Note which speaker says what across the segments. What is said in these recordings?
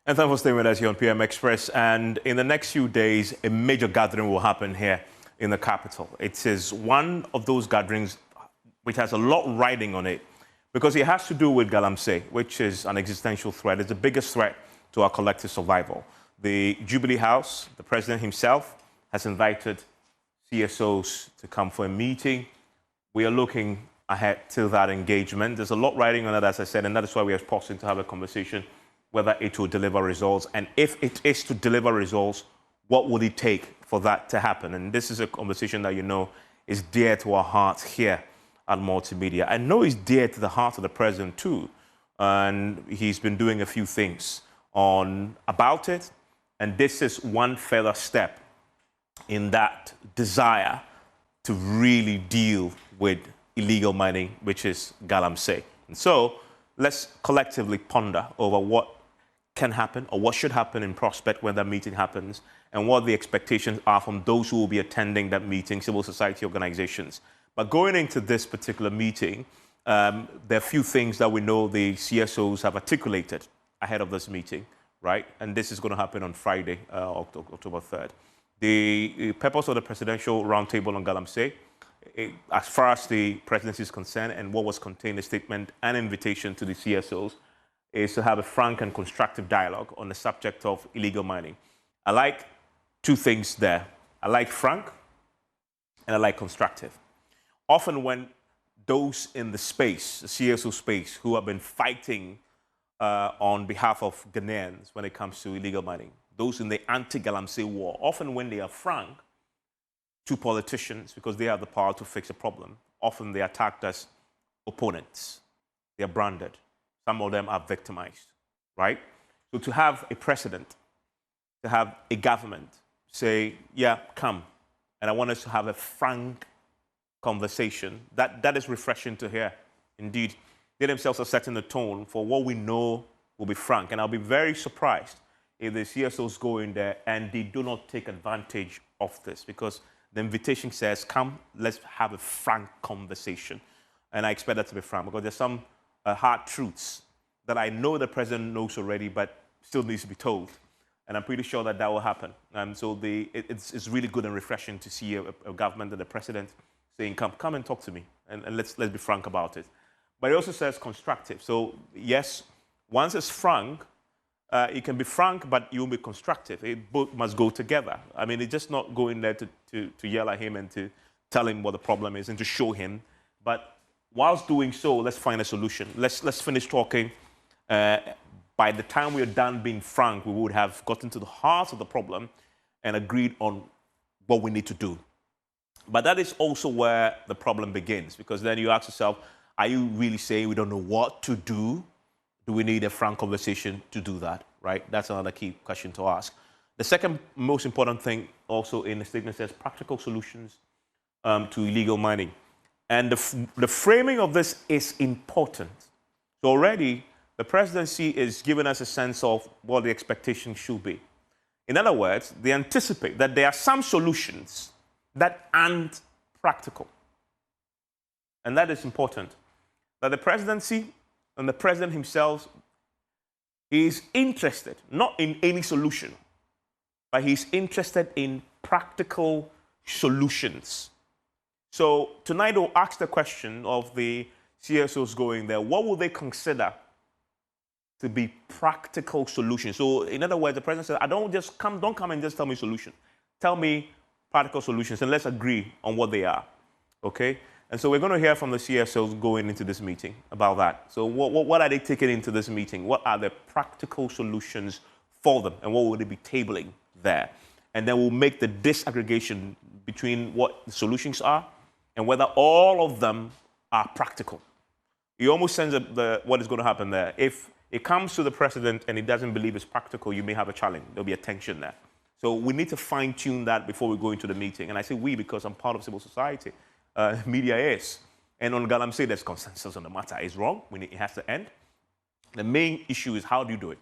Speaker 1: And thanks for staying with us here on PM Express. And in the next few days, a major gathering will happen here in the capital. It is one of those gatherings which has a lot riding on it because it has to do with Galamsey, which is an existential threat. It's the biggest threat to our collective survival. The Jubilee House, the president himself, has invited CSOs to come for a meeting. We are looking ahead to that engagement. There's a lot riding on it, as I said, and that is why we are pausing to have a conversation whether it will deliver results. And if it is to deliver results, what would it take for that to happen? And this is a conversation that you know is dear to our hearts here at Multimedia. I know it's dear to the heart of the president too. And he's been doing a few things about it. And this is one further step in that desire to really deal with illegal mining, which is Galamsey. And so let's collectively ponder over what can happen or what should happen in prospect when that meeting happens and what the expectations are from those who will be attending that meeting, civil society organizations. But going into this particular meeting, there are a few things that we know the CSOs have articulated ahead of this meeting, right? And this is going to happen on Friday, October 3rd. The purpose of the Presidential Roundtable on Galamsey, as far as the presidency is concerned and what was contained in the statement and invitation to the CSOs, is to have a frank and constructive dialogue on the subject of illegal mining. I like two things there. I like frank and I like constructive. Often when those in the space, the CSO space, who have been fighting on behalf of Ghanaians when it comes to illegal mining, those in the anti-Galamsey War, often when they are frank to politicians because they have the power to fix a problem, often they are attacked as opponents. They are branded. Some of them are victimized, right? So to have a president, to have a government say, yeah, come, and I want us to have a frank conversation, that is refreshing to hear. Indeed, they themselves are setting the tone for what we know will be frank. And I'll be very surprised if the CSOs go in there and they do not take advantage of this, because the invitation says, come, let's have a frank conversation. And I expect that to be frank, because there's some hard truths that I know the president knows already, but still needs to be told. And I'm pretty sure that that will happen. So it's really good and refreshing to see a government and the president saying, come and talk to me, and let's be frank about it. But it also says constructive. So yes, once it's frank, it can be frank, but you will be constructive. It both must go together. I mean, it's just not going there to yell at him and to tell him what the problem is and to show him. But whilst doing so, let's find a solution. Let's finish talking. By the time we are done being frank, we would have gotten to the heart of the problem and agreed on what we need to do. But that is also where the problem begins, because then you ask yourself, are you really saying we don't know what to do? Do we need a frank conversation to do that, right? That's another key question to ask. The second most important thing also in the statement says practical solutions to illegal mining. And the framing of this is important. So already the presidency is giving us a sense of what the expectation should be. In other words, they anticipate that there are some solutions that aren't practical. And that is important. That the presidency and the president himself is interested, not in any solution, but he's interested in practical solutions. So tonight we'll ask the question of the CSOs going there, what will they consider to be practical solutions? So in other words, the president said, don't come and just tell me solution. Tell me practical solutions and let's agree on what they are, okay? And so we're going to hear from the CSOs going into this meeting about that. So what are they taking into this meeting? What are the practical solutions for them? And what will they be tabling there? And then we'll make the disaggregation between what the solutions are and whether all of them are practical. You almost sense what is going to happen there. If it comes to the president and he doesn't believe it's practical, you may have a challenge. There'll be a tension there. So we need to fine-tune that before we go into the meeting. And I say we because I'm part of civil society. Media is. And on Galamsey, there's consensus on the matter. It's wrong. It has to end. The main issue is how do you do it?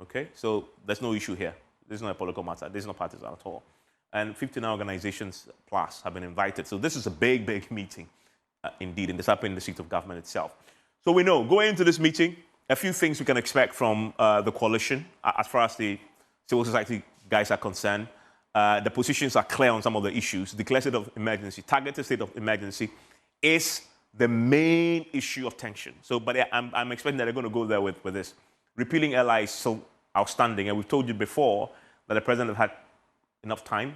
Speaker 1: Okay? So there's no issue here. This is not a political matter. This is not partisan at all. And 59 organizations plus have been invited. So this is a big, big meeting, indeed. And this happened in the seat of government itself. So we know, going into this meeting, a few things we can expect from the coalition as far as the civil society guys are concerned. The positions are clear on some of the issues. Declared state of emergency, targeted state of emergency is the main issue of tension. So, but I'm expecting that they're going to go there with this. Repealing LI is so outstanding, and we've told you before that the president has had enough time,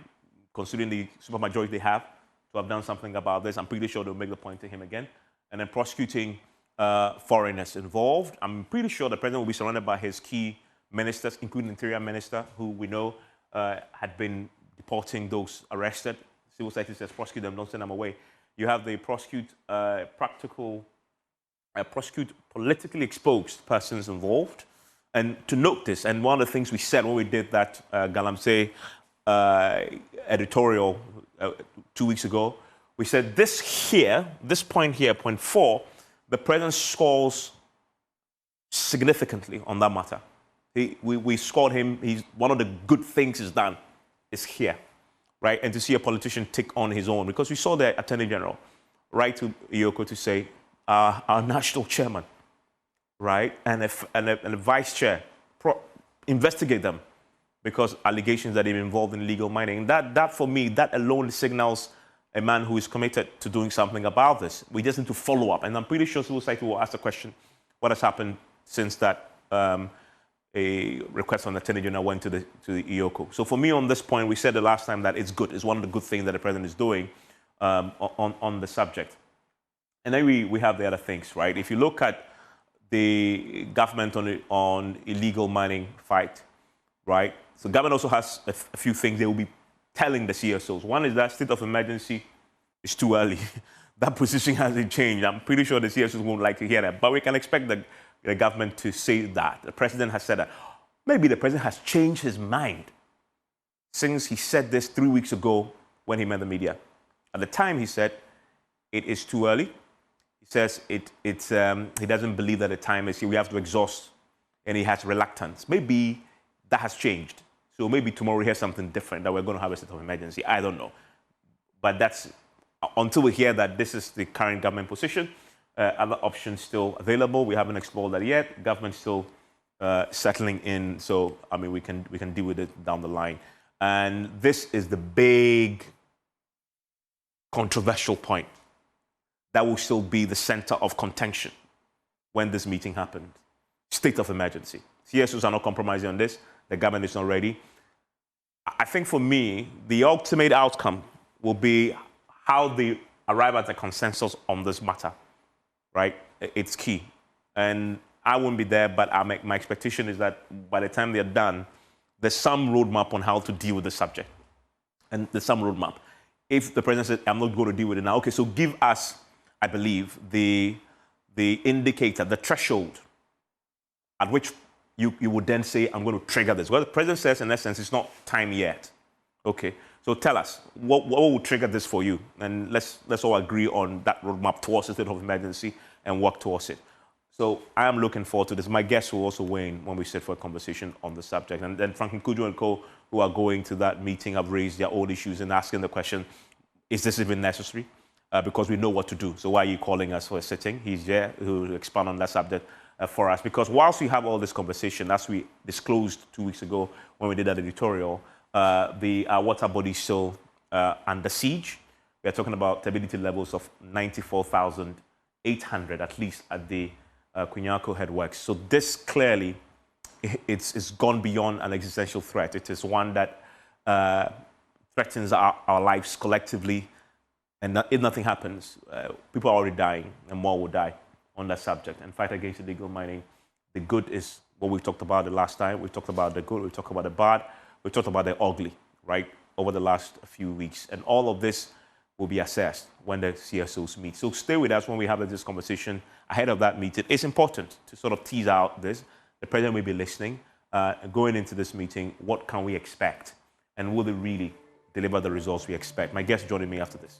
Speaker 1: considering the supermajority they have, to have done something about this. I'm pretty sure they'll make the point to him again. And then prosecuting foreigners involved. I'm pretty sure the president will be surrounded by his key ministers, including the Interior Minister, who we know had been deporting those arrested. Civil society says prosecute them, don't send them away. You have the prosecute politically exposed persons involved. And to note this, and one of the things we said when we did that Galamsey editorial 2 weeks ago, we said this point here, point 4, the president scores significantly on that matter. We scored him. One of the good things he's done is here, right? And to see a politician take on his own, because we saw the Attorney General write to Iyoko to say, our national chairman, right, and a vice chair, investigate them because allegations that they're involved in illegal mining. That for me, that alone signals a man who is committed to doing something about this. We just need to follow up, and I'm pretty sure civil society will ask the question, what has happened since that a request from the Attorney General went to the Iyoko. So for me on this point, we said the last time that it's good. It's one of the good things that the president is doing on the subject. And then we have the other things, right? If you look at the government on illegal mining fight, right? So government also has a few things they will be telling the CSOs. One is that state of emergency is too early. That position hasn't changed. I'm pretty sure the CSOs won't like to hear that, but we can expect the government to say that. The president has said that. Maybe the president has changed his mind since he said this 3 weeks ago when he met the media. At the time, he said it is too early. He says he doesn't believe that the time is here. We have to exhaust, and he has reluctance. Maybe that has changed. So maybe tomorrow we hear something different, that we're going to have a state of emergency. I don't know. But that's until we hear that this is the current government position. Other options still available. We haven't explored that yet. Government still settling in. So I mean, we can deal with it down the line. And this is the big controversial point that will still be the center of contention when this meeting happened. State of emergency. CSOs are not compromising on this. The government is not ready. I think for me, the ultimate outcome will be how they arrive at a consensus on this matter, right? It's key. And I won't be there, but my expectation is that by the time they're done, there's some roadmap on how to deal with the subject. And there's some roadmap. If the president says, I'm not going to deal with it now, okay, so give us, I believe, the indicator, the threshold at which you would then say, I'm going to trigger this. Well, the president says, in essence, it's not time yet. Okay, so tell us, what will trigger this for you? And let's all agree on that roadmap towards the state of emergency and work towards it. So I am looking forward to this. My guests will also weigh in when we sit for a conversation on the subject. And then Franklin Kujo and co, who are going to that meeting, have raised their own issues and asking the question, is this even necessary? Because we know what to do. So why are you calling us for a sitting? He's there who will expand on that subject for us. Because whilst we have all this conversation, as we disclosed 2 weeks ago when we did that editorial, the water body is still under siege. We are talking about stability levels of 94,800, at least at the Kwinyako headworks. So this clearly, it's gone beyond an existential threat. It is one that threatens our lives collectively. And if nothing happens, people are already dying, and more will die on that subject. And fight against illegal mining, the good is what we talked about the last time. We talked about the good, we talked about the bad, we talked about the ugly, right, over the last few weeks. And all of this will be assessed when the CSOs meet. So stay with us when we have this conversation ahead of that meeting. It's important to sort of tease out this. The president will be listening. Going into this meeting, what can we expect? And will they really deliver the results we expect? My guest joining me after this.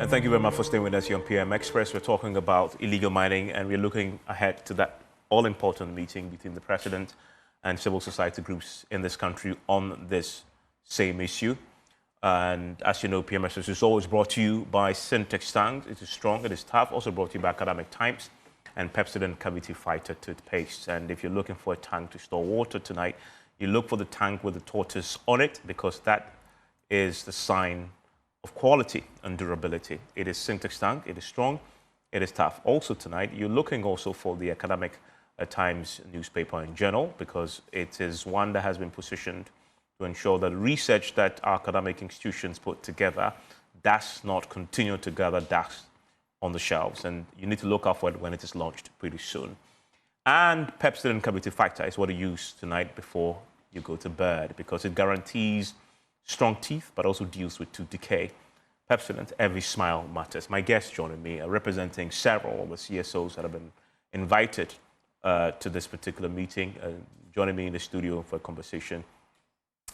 Speaker 1: And thank you very much for staying with us here on PM Express. We're talking about illegal mining, and we're looking ahead to that all-important meeting between the president and civil society groups in this country on this same issue. And as you know, PM Express is always brought to you by Syntex Tank. It is strong, it is tough. Also brought to you by Academic Times and Pepsodent Cavity Fighter toothpaste. And if you're looking for a tank to store water tonight, you look for the tank with the tortoise on it, because that is the sign of quality and durability. It is Syntex Tank, it is strong, it is tough. Also tonight, you're looking also for the Academic Times newspaper and journal, because it is one that has been positioned to ensure that research that our academic institutions put together does not continue to gather dust on the shelves. And you need to look out for it when it is launched pretty soon. And Pepsodent Cavity Fighter is what you use tonight before you go to bed, because it guarantees strong teeth, but also deals with tooth decay. Pepsodent, every smile matters. My guests joining me are representing several of the CSOs that have been invited to this particular meeting, joining me in the studio for a conversation.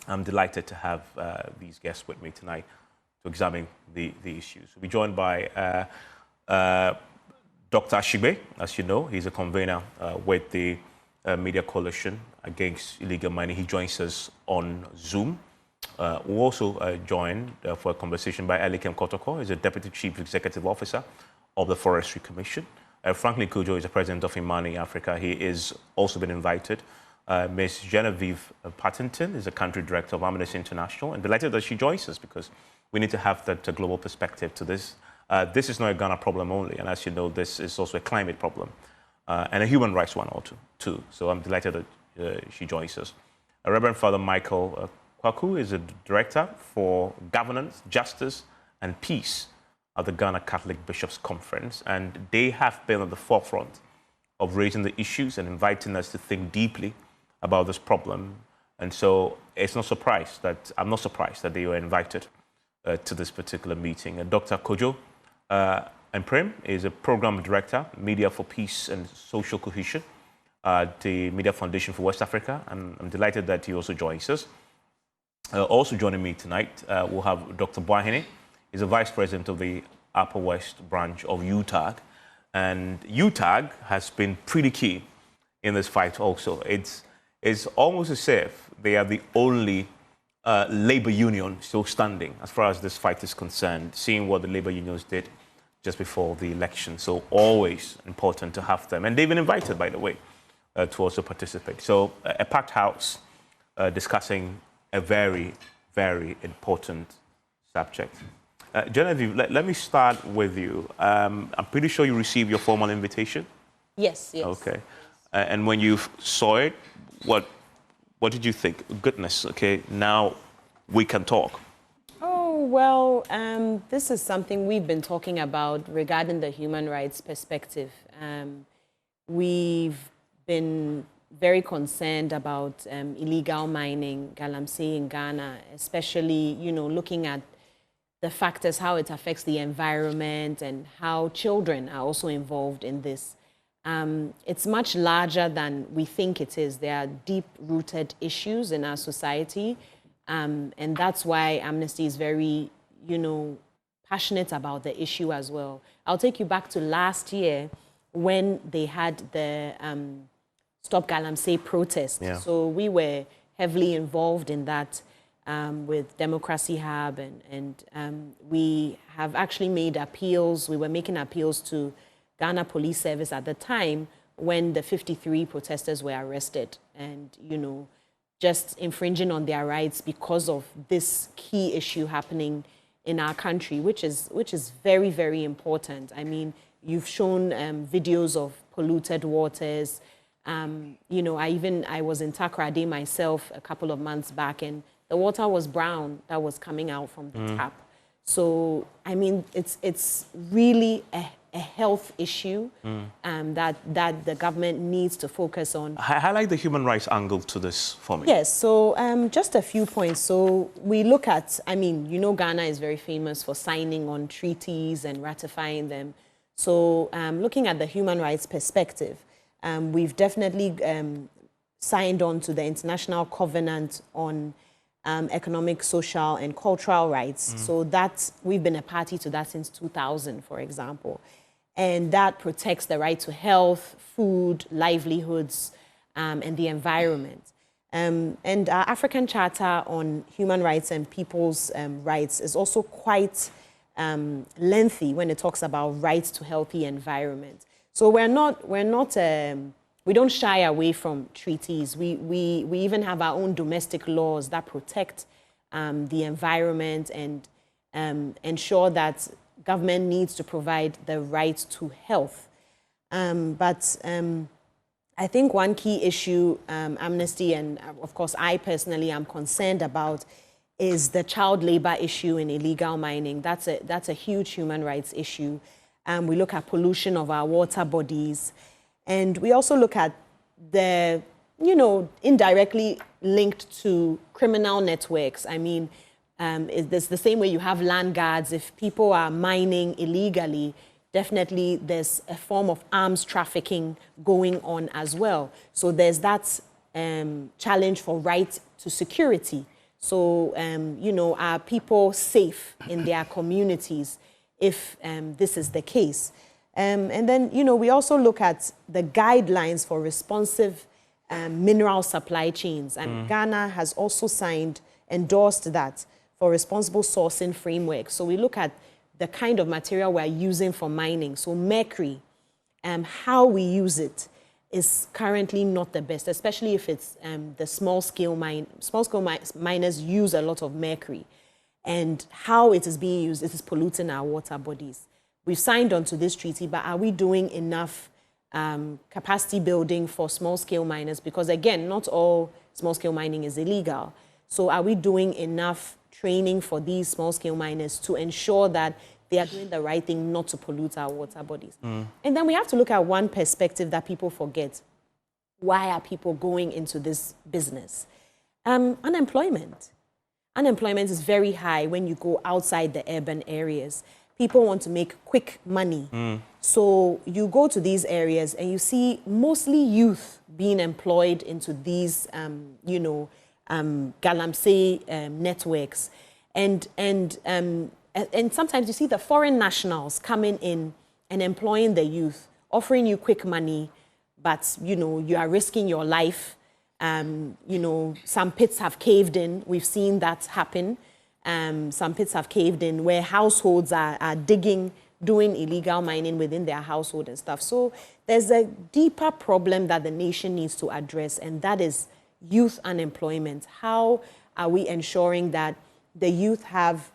Speaker 1: I'm delighted to have these guests with me tonight to examine the issues. We'll be joined by Dr. Ashigbe. As you know, he's a convener with the Media Coalition Against Illegal Mining. He joins us on Zoom. We'll also join for a conversation by Elikem Kotoko. He's a Deputy Chief Executive Officer of the Forestry Commission. Franklin Kojo is the President of Imani Africa. He is also been invited. Ms. Genevieve Patterson is the Country Director of Amnesty International, and delighted that she joins us, because we need to have that global perspective to this. This is not a Ghana problem only, and as you know, this is also a climate problem and a human rights one or two. So I'm delighted that she joins us. Reverend Father Michael Kwaku is a Director for Governance, Justice and Peace at the Ghana Catholic Bishops' Conference, and they have been at the forefront of raising the issues and inviting us to think deeply about this problem. And so I'm not surprised that they were invited to this particular meeting. Dr. Kojo Mprim is a Program Director, Media for Peace and Social Cohesion at the Media Foundation for West Africa, and I'm delighted that he also joins us. Also joining me tonight, we'll have Dr. Boahene. He's the Vice President of the Upper West branch of UTAG. And UTAG has been pretty key in this fight also. It's almost as if they are the only labor union still standing as far as this fight is concerned, seeing what the labor unions did just before the election. So always important to have them. And they've been invited, by the way, to also participate. So a packed house discussing a very, very important subject. Genevieve, let me start with you. I'm pretty sure you received your formal invitation?
Speaker 2: Yes.
Speaker 1: Okay. And when you saw it, what did you think? Goodness, okay, now we can talk.
Speaker 2: Oh, well, this is something we've been talking about regarding the human rights perspective. We've been very concerned about illegal mining, Galamsey in Ghana, especially, looking at the factors, how it affects the environment and how children are also involved in this. It's much larger than we think it is. There are deep-rooted issues in our society, and that's why Amnesty is very, passionate about the issue as well. I'll take you back to last year when they had the Stop Galamsey protest. Yeah. So we were heavily involved in that with Democracy Hub, and we have actually made appeals. We were making appeals to Ghana Police Service at the time when the 53 protesters were arrested and, just infringing on their rights because of this key issue happening in our country, which is very, very important. I mean, you've shown videos of polluted waters. I was in Takoradi myself a couple of months back, and the water was brown that was coming out from the tap. So, I mean, it's really a health issue that the government needs to focus on.
Speaker 1: Highlight the human rights angle to this for me.
Speaker 2: Yes, so just a few points. So we look at, Ghana is very famous for signing on treaties and ratifying them. So looking at the human rights perspective, we've definitely signed on to the International Covenant on economic, social, and cultural rights. So that we've been a party to that since 2000, for example. And that protects the right to health, food, livelihoods, and the environment. And our African Charter on Human Rights and People's Rights is also quite lengthy when it talks about rights to healthy environment. So we don't shy away from treaties. We even have our own domestic laws that protect the environment and ensure that government needs to provide the right to health. I think one key issue Amnesty and, of course, I personally am concerned about is the child labor issue in illegal mining. That's a huge human rights issue. We look at pollution of our water bodies. And we also look at the, indirectly linked to criminal networks. I mean, it's the same way you have land guards. If people are mining illegally, definitely there's a form of arms trafficking going on as well. So there's that challenge for right to security. So, are people safe in their communities if this is the case? And then, we also look at the guidelines for responsive mineral supply chains. And Ghana has also endorsed that for responsible sourcing framework. So we look at the kind of material we're using for mining. So mercury, how we use it is currently not the best, especially if it's the small-scale miners use a lot of mercury. And how it is being used, it is polluting our water bodies. We've signed on to this treaty, but are we doing enough capacity building for small-scale miners? Because again, not all small-scale mining is illegal. So are we doing enough training for these small-scale miners to ensure that they are doing the right thing not to pollute our water bodies? And then we have to look at one perspective that people forget. Why are people going into this business? Unemployment. Unemployment is very high when you go outside the urban areas. People want to make quick money. So you go to these areas and you see mostly youth being employed into these, Galamsey networks. And sometimes you see the foreign nationals coming in and employing the youth, offering you quick money, but, you are risking your life. Some pits have caved in. We've seen that happen. Some pits have caved in where households are digging, doing illegal mining within their household and stuff. So there's a deeper problem that the nation needs to address, and that is youth unemployment. How are we ensuring that the youth have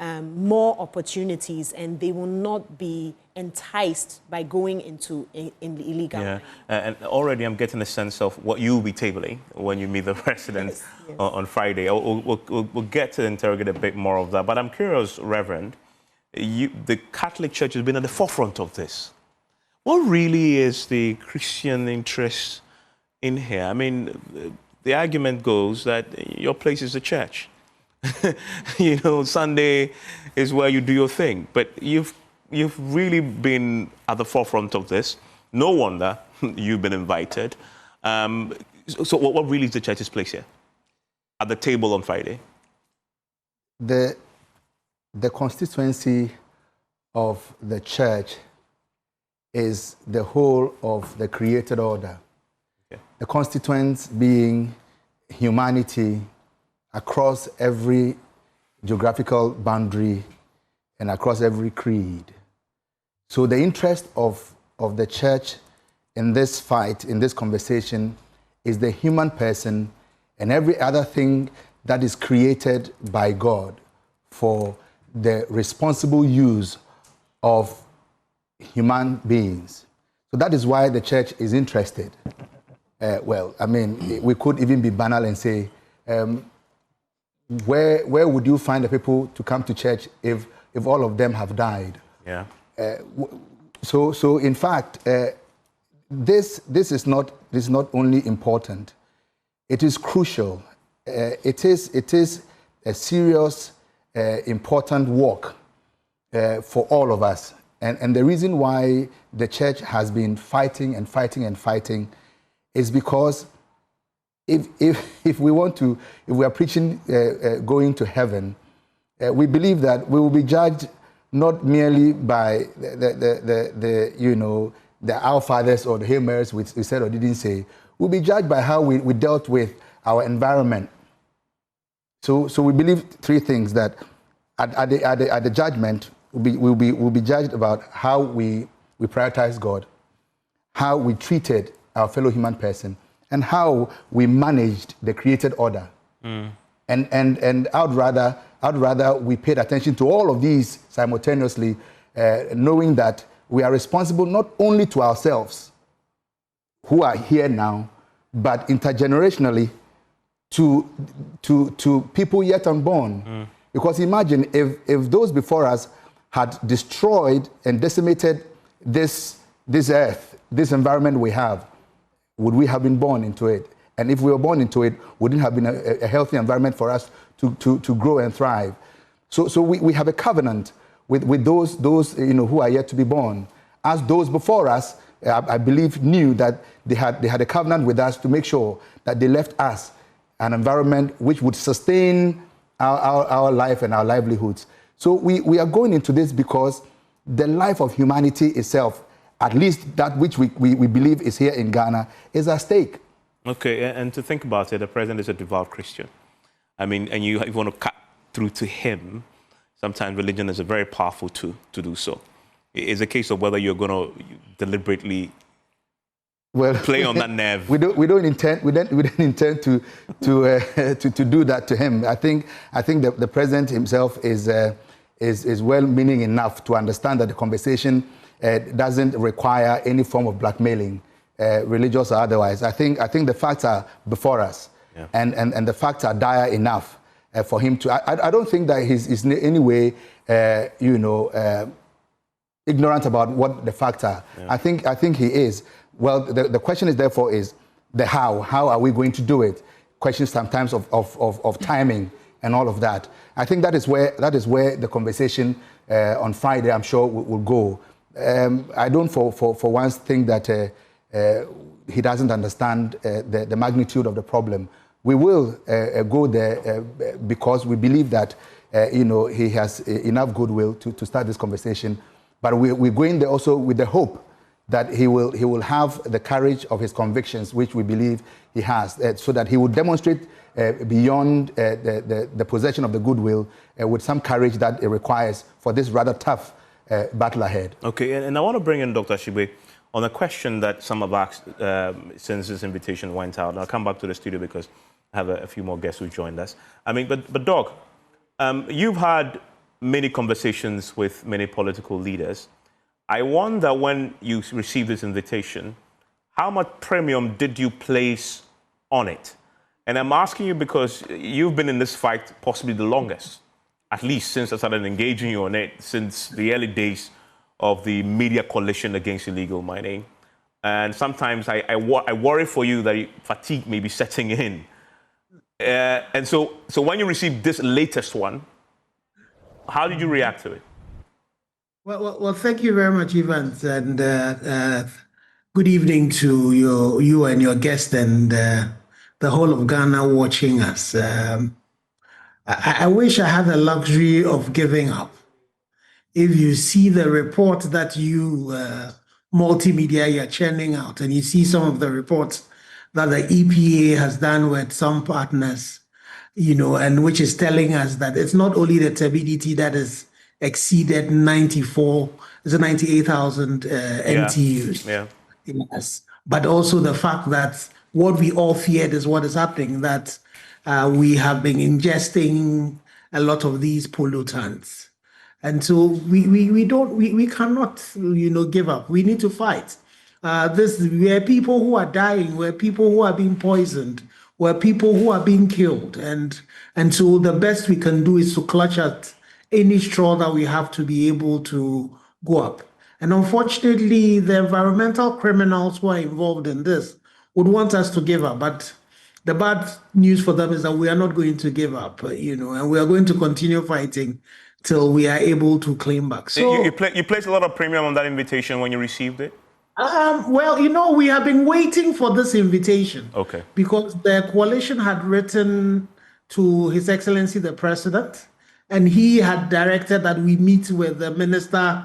Speaker 2: more opportunities and they will not be enticed by going into illegal mining?
Speaker 1: And already I'm getting a sense of what you'll be tabling when you meet the president yes. On Friday. We'll get to interrogate a bit more of that. But I'm curious, Reverend, the Catholic Church has been at the forefront of this. What really is the Christian interest in here? I mean, the argument goes that your place is the church. Sunday is where you do your thing. But you've really been at the forefront of this. No wonder you've been invited. So what really is the church's place here? At the table on Friday?
Speaker 3: The constituency of the church is the whole of the created order. Okay. The constituents being humanity across every geographical boundary and across every creed. So the interest of the church in this fight, in this conversation, is the human person and every other thing that is created by God for the responsible use of human beings. So that is why the church is interested. We could even be banal and say, where would you find the people to come to church if all of them have died?
Speaker 1: Yeah.
Speaker 3: So in fact, this is not only important. It is crucial. It is a serious, important work for all of us. And the reason why the church has been fighting and fighting and fighting is because if we want to, if we are preaching going to heaven, we believe that we will be judged not merely by the Our Fathers or the Hail Marys we said or didn't say. We'll be judged by how we dealt with our environment. So we believe three things: that at the judgment, we'll be judged about how we prioritize God, how we treated our fellow human person, and how we managed the created order. And I'd rather we paid attention to all of these simultaneously, knowing that we are responsible not only to ourselves, who are here now, but intergenerationally to people yet unborn. Because imagine if those before us had destroyed and decimated this earth, this environment we have, would we have been born into it? And if we were born into it, wouldn't have been a healthy environment for us to grow and thrive. So we have a covenant with those who are yet to be born. As those before us, I believe, knew that they had a covenant with us to make sure that they left us an environment which would sustain our life and our livelihoods. So we are going into this because the life of humanity itself, at least that which we believe is here in Ghana, is at stake.
Speaker 1: Okay, and to think about it, the president is a devout Christian. I mean, and you want to cut through to him, sometimes religion is a very powerful tool to do so. It's a case of whether you're going to deliberately play on that nerve.
Speaker 3: We don't intend to do that to him. I think the president himself is well-meaning enough to understand that the conversation doesn't require any form of blackmailing, religious or otherwise. I think the facts are before us, yeah. and the facts are dire enough for him to. I don't think that he's in any way, ignorant about what the facts are. Yeah. I think he is. Well, the question is therefore is the how. How are we going to do it? Questions sometimes of timing and all of that. I think that is where the conversation on Friday, I'm sure, will go. I don't for once think that he doesn't understand the magnitude of the problem. We will go there because we believe that he has enough goodwill to start this conversation. But we're going there also with the hope that he will have the courage of his convictions, which we believe he has, so that he will demonstrate beyond the possession of the goodwill with some courage that it requires for this rather tough battle ahead. Okay,
Speaker 1: and I want to bring in Dr. Shibe on a question that some have asked since this invitation went out. And I'll come back to the studio because I have a few more guests who joined us. I mean, but Doc, you've had many conversations with many political leaders. I wonder, when you received this invitation, how much premium did you place on it? And I'm asking you because you've been in this fight possibly the longest, at least since I started engaging you on it, since the early days of the media coalition against illegal mining. And sometimes I worry for you that fatigue may be setting in. And so when you received this latest one, how did you react to it?
Speaker 4: Well, thank you very much, Evans, and good evening to you and your guest and the whole of Ghana watching us. I wish I had the luxury of giving up. If you see the report that you multimedia you're churning out, and you see some of the reports that the EPA has done with some partners, and which is telling us that it's not only the turbidity that is exceeded 98,000 MTUs.
Speaker 1: Yeah.
Speaker 4: Yes. But also the fact that what we all feared is what is happening, that we have been ingesting a lot of these pollutants. And so we cannot, give up. We need to fight. We're people who are dying, we're people who are being poisoned, we're people who are being killed. And so the best we can do is to clutch at any straw that we have to be able to go up. And unfortunately, the environmental criminals who are involved in this would want us to give up. But the bad news for them is that we are not going to give up, and we are going to continue fighting till we are able to claim back.
Speaker 1: So you placed a lot of premium on that invitation when you received it?
Speaker 4: Well, we have been waiting for this invitation.
Speaker 1: Okay.
Speaker 4: Because the coalition had written to His Excellency the President, and he had directed that we meet with the Minister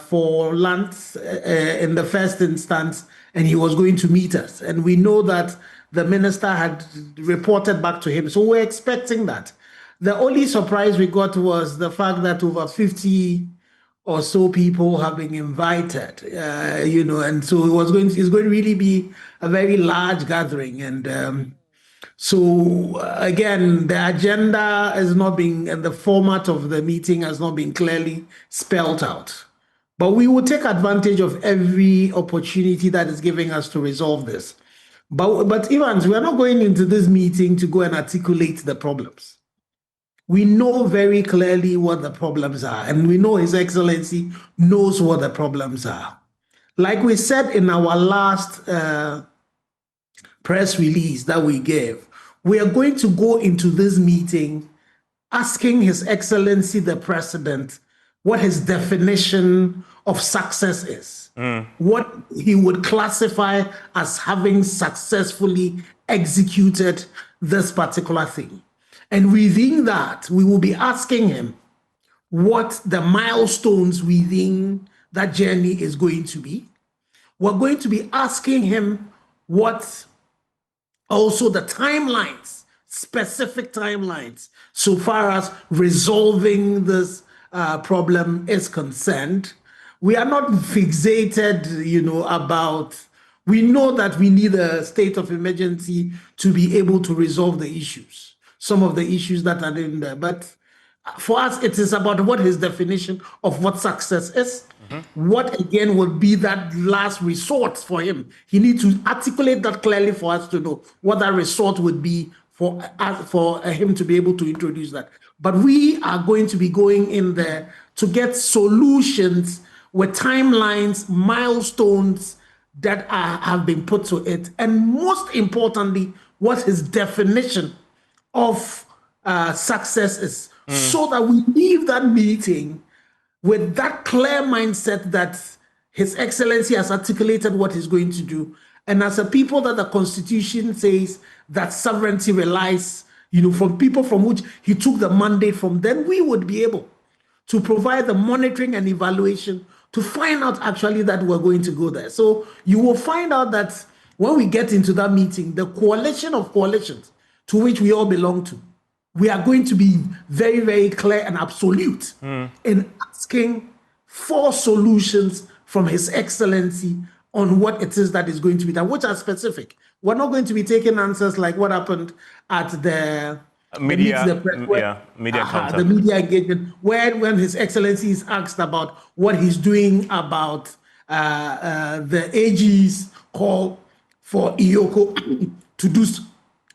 Speaker 4: for Lands in the first instance, and he was going to meet us. And we know that the minister had reported back to him. So we're expecting that. The only surprise we got was the fact that over 50 or so people have been invited, and so it's going to really be a very large gathering. And so again, the agenda has not been, and the format of the meeting has not been clearly spelled out. But we will take advantage of every opportunity that is giving us to resolve this. But Evans, we are not going into this meeting to go and articulate the problems. We know very clearly what the problems are, and we know His Excellency knows what the problems are. Like we said in our last press release that we gave, we are going to go into this meeting asking His Excellency the President what his definition of success is, what he would classify as having successfully executed this particular thing. And within that, we will be asking him what the milestones within that journey is going to be. We're going to be asking him what also the timelines, specific timelines, so far as resolving this problem is concerned. We are not fixated, about, we know that we need a state of emergency to be able to resolve the issues, some of the issues that are in there. But for us, it is about what his definition of what success is. What again would be that last resort for him? He needs to articulate that clearly for us to know what that resort would be for him to be able to introduce that. But we are going to be going in there to get solutions with timelines, milestones that have been put to it, and most importantly, what his definition of success is, so that we leave that meeting with that clear mindset that His Excellency has articulated what he's going to do. And as a people that the Constitution says that sovereignty relies, from people from which he took the mandate from, then we would be able to provide the monitoring and evaluation to find out actually that we're going to go there. So you will find out that when we get into that meeting, the coalition of coalitions to which we all belong to, we are going to be very, very clear and absolute in asking for solutions from His Excellency on what it is that is going to be done, which are specific. We're not going to be taking answers like what happened at the
Speaker 1: media
Speaker 4: engagement, where when His Excellency is asked about what he's doing about the AG's call for Iyoko to do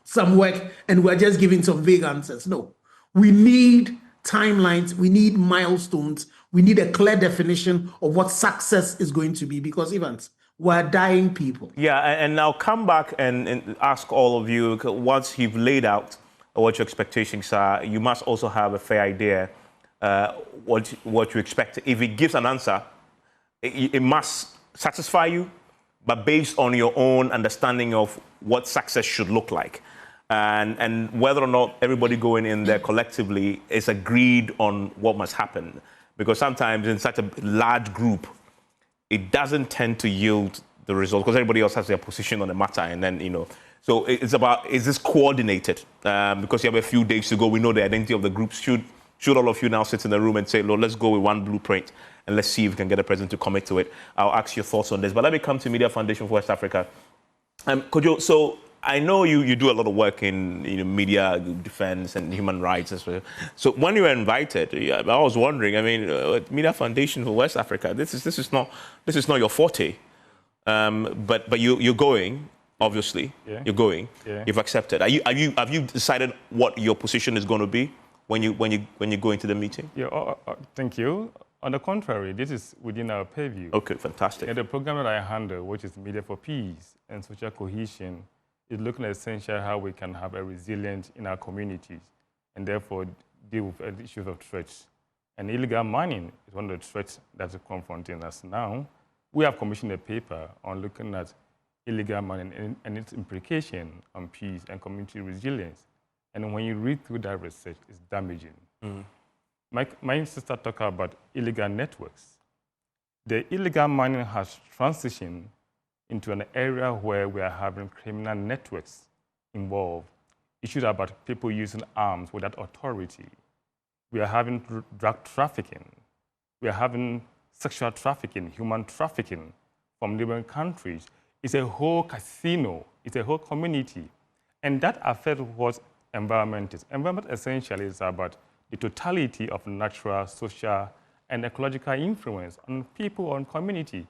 Speaker 4: some work, and we're just giving some vague answers. No, we need timelines, we need milestones, we need a clear definition of what success is going to be, because Evans, we're dying people.
Speaker 1: Yeah, and I'll come back and ask all of you, once you've laid out what your expectations are, you must also have a fair idea what you expect. If it gives an answer, it must satisfy you, but based on your own understanding of what success should look like. And whether or not everybody going in there collectively is agreed on what must happen. Because sometimes in such a large group, it doesn't tend to yield the result because everybody else has their position on the matter. And then, so it's about, is this coordinated? Because you have a few days to go, we know the identity of the groups. Should all of you now sit in the room and say, Lord, let's go with one blueprint and let's see if we can get a president to commit to it. I'll ask your thoughts on this. But let me come to Media Foundation for West Africa. Kojo, so I know you do a lot of work in media defense and human rights as well. So when you were invited, I was wondering. I mean, Media Foundation for West Africa. This is not your forte. But you're going, obviously. Yeah. You're going. Yeah. You've accepted. Have you decided what your position is going to be when you go into the meeting?
Speaker 5: Yeah. Thank you. On the contrary, this is within our purview.
Speaker 1: Okay, fantastic.
Speaker 5: And the program that I handle, which is Media for Peace and Social Cohesion, is looking at essential how we can have a resilience in our communities and therefore deal with issues of threats. And illegal mining is one of the threats that's confronting us now. we have commissioned a paper on looking at illegal mining and its implication on peace and community resilience. And when you read through that research, it's damaging. My sister talked about illegal networks. The illegal mining has transitioned into an area where we are having criminal networks involved. Issues about people using arms without authority. We are having drug trafficking. We are having sexual trafficking, human trafficking from neighboring countries. It's a whole casino. It's a whole community. And that affects what environment is. Environment essentially is about the totality of natural, social, and ecological influence on people, on community.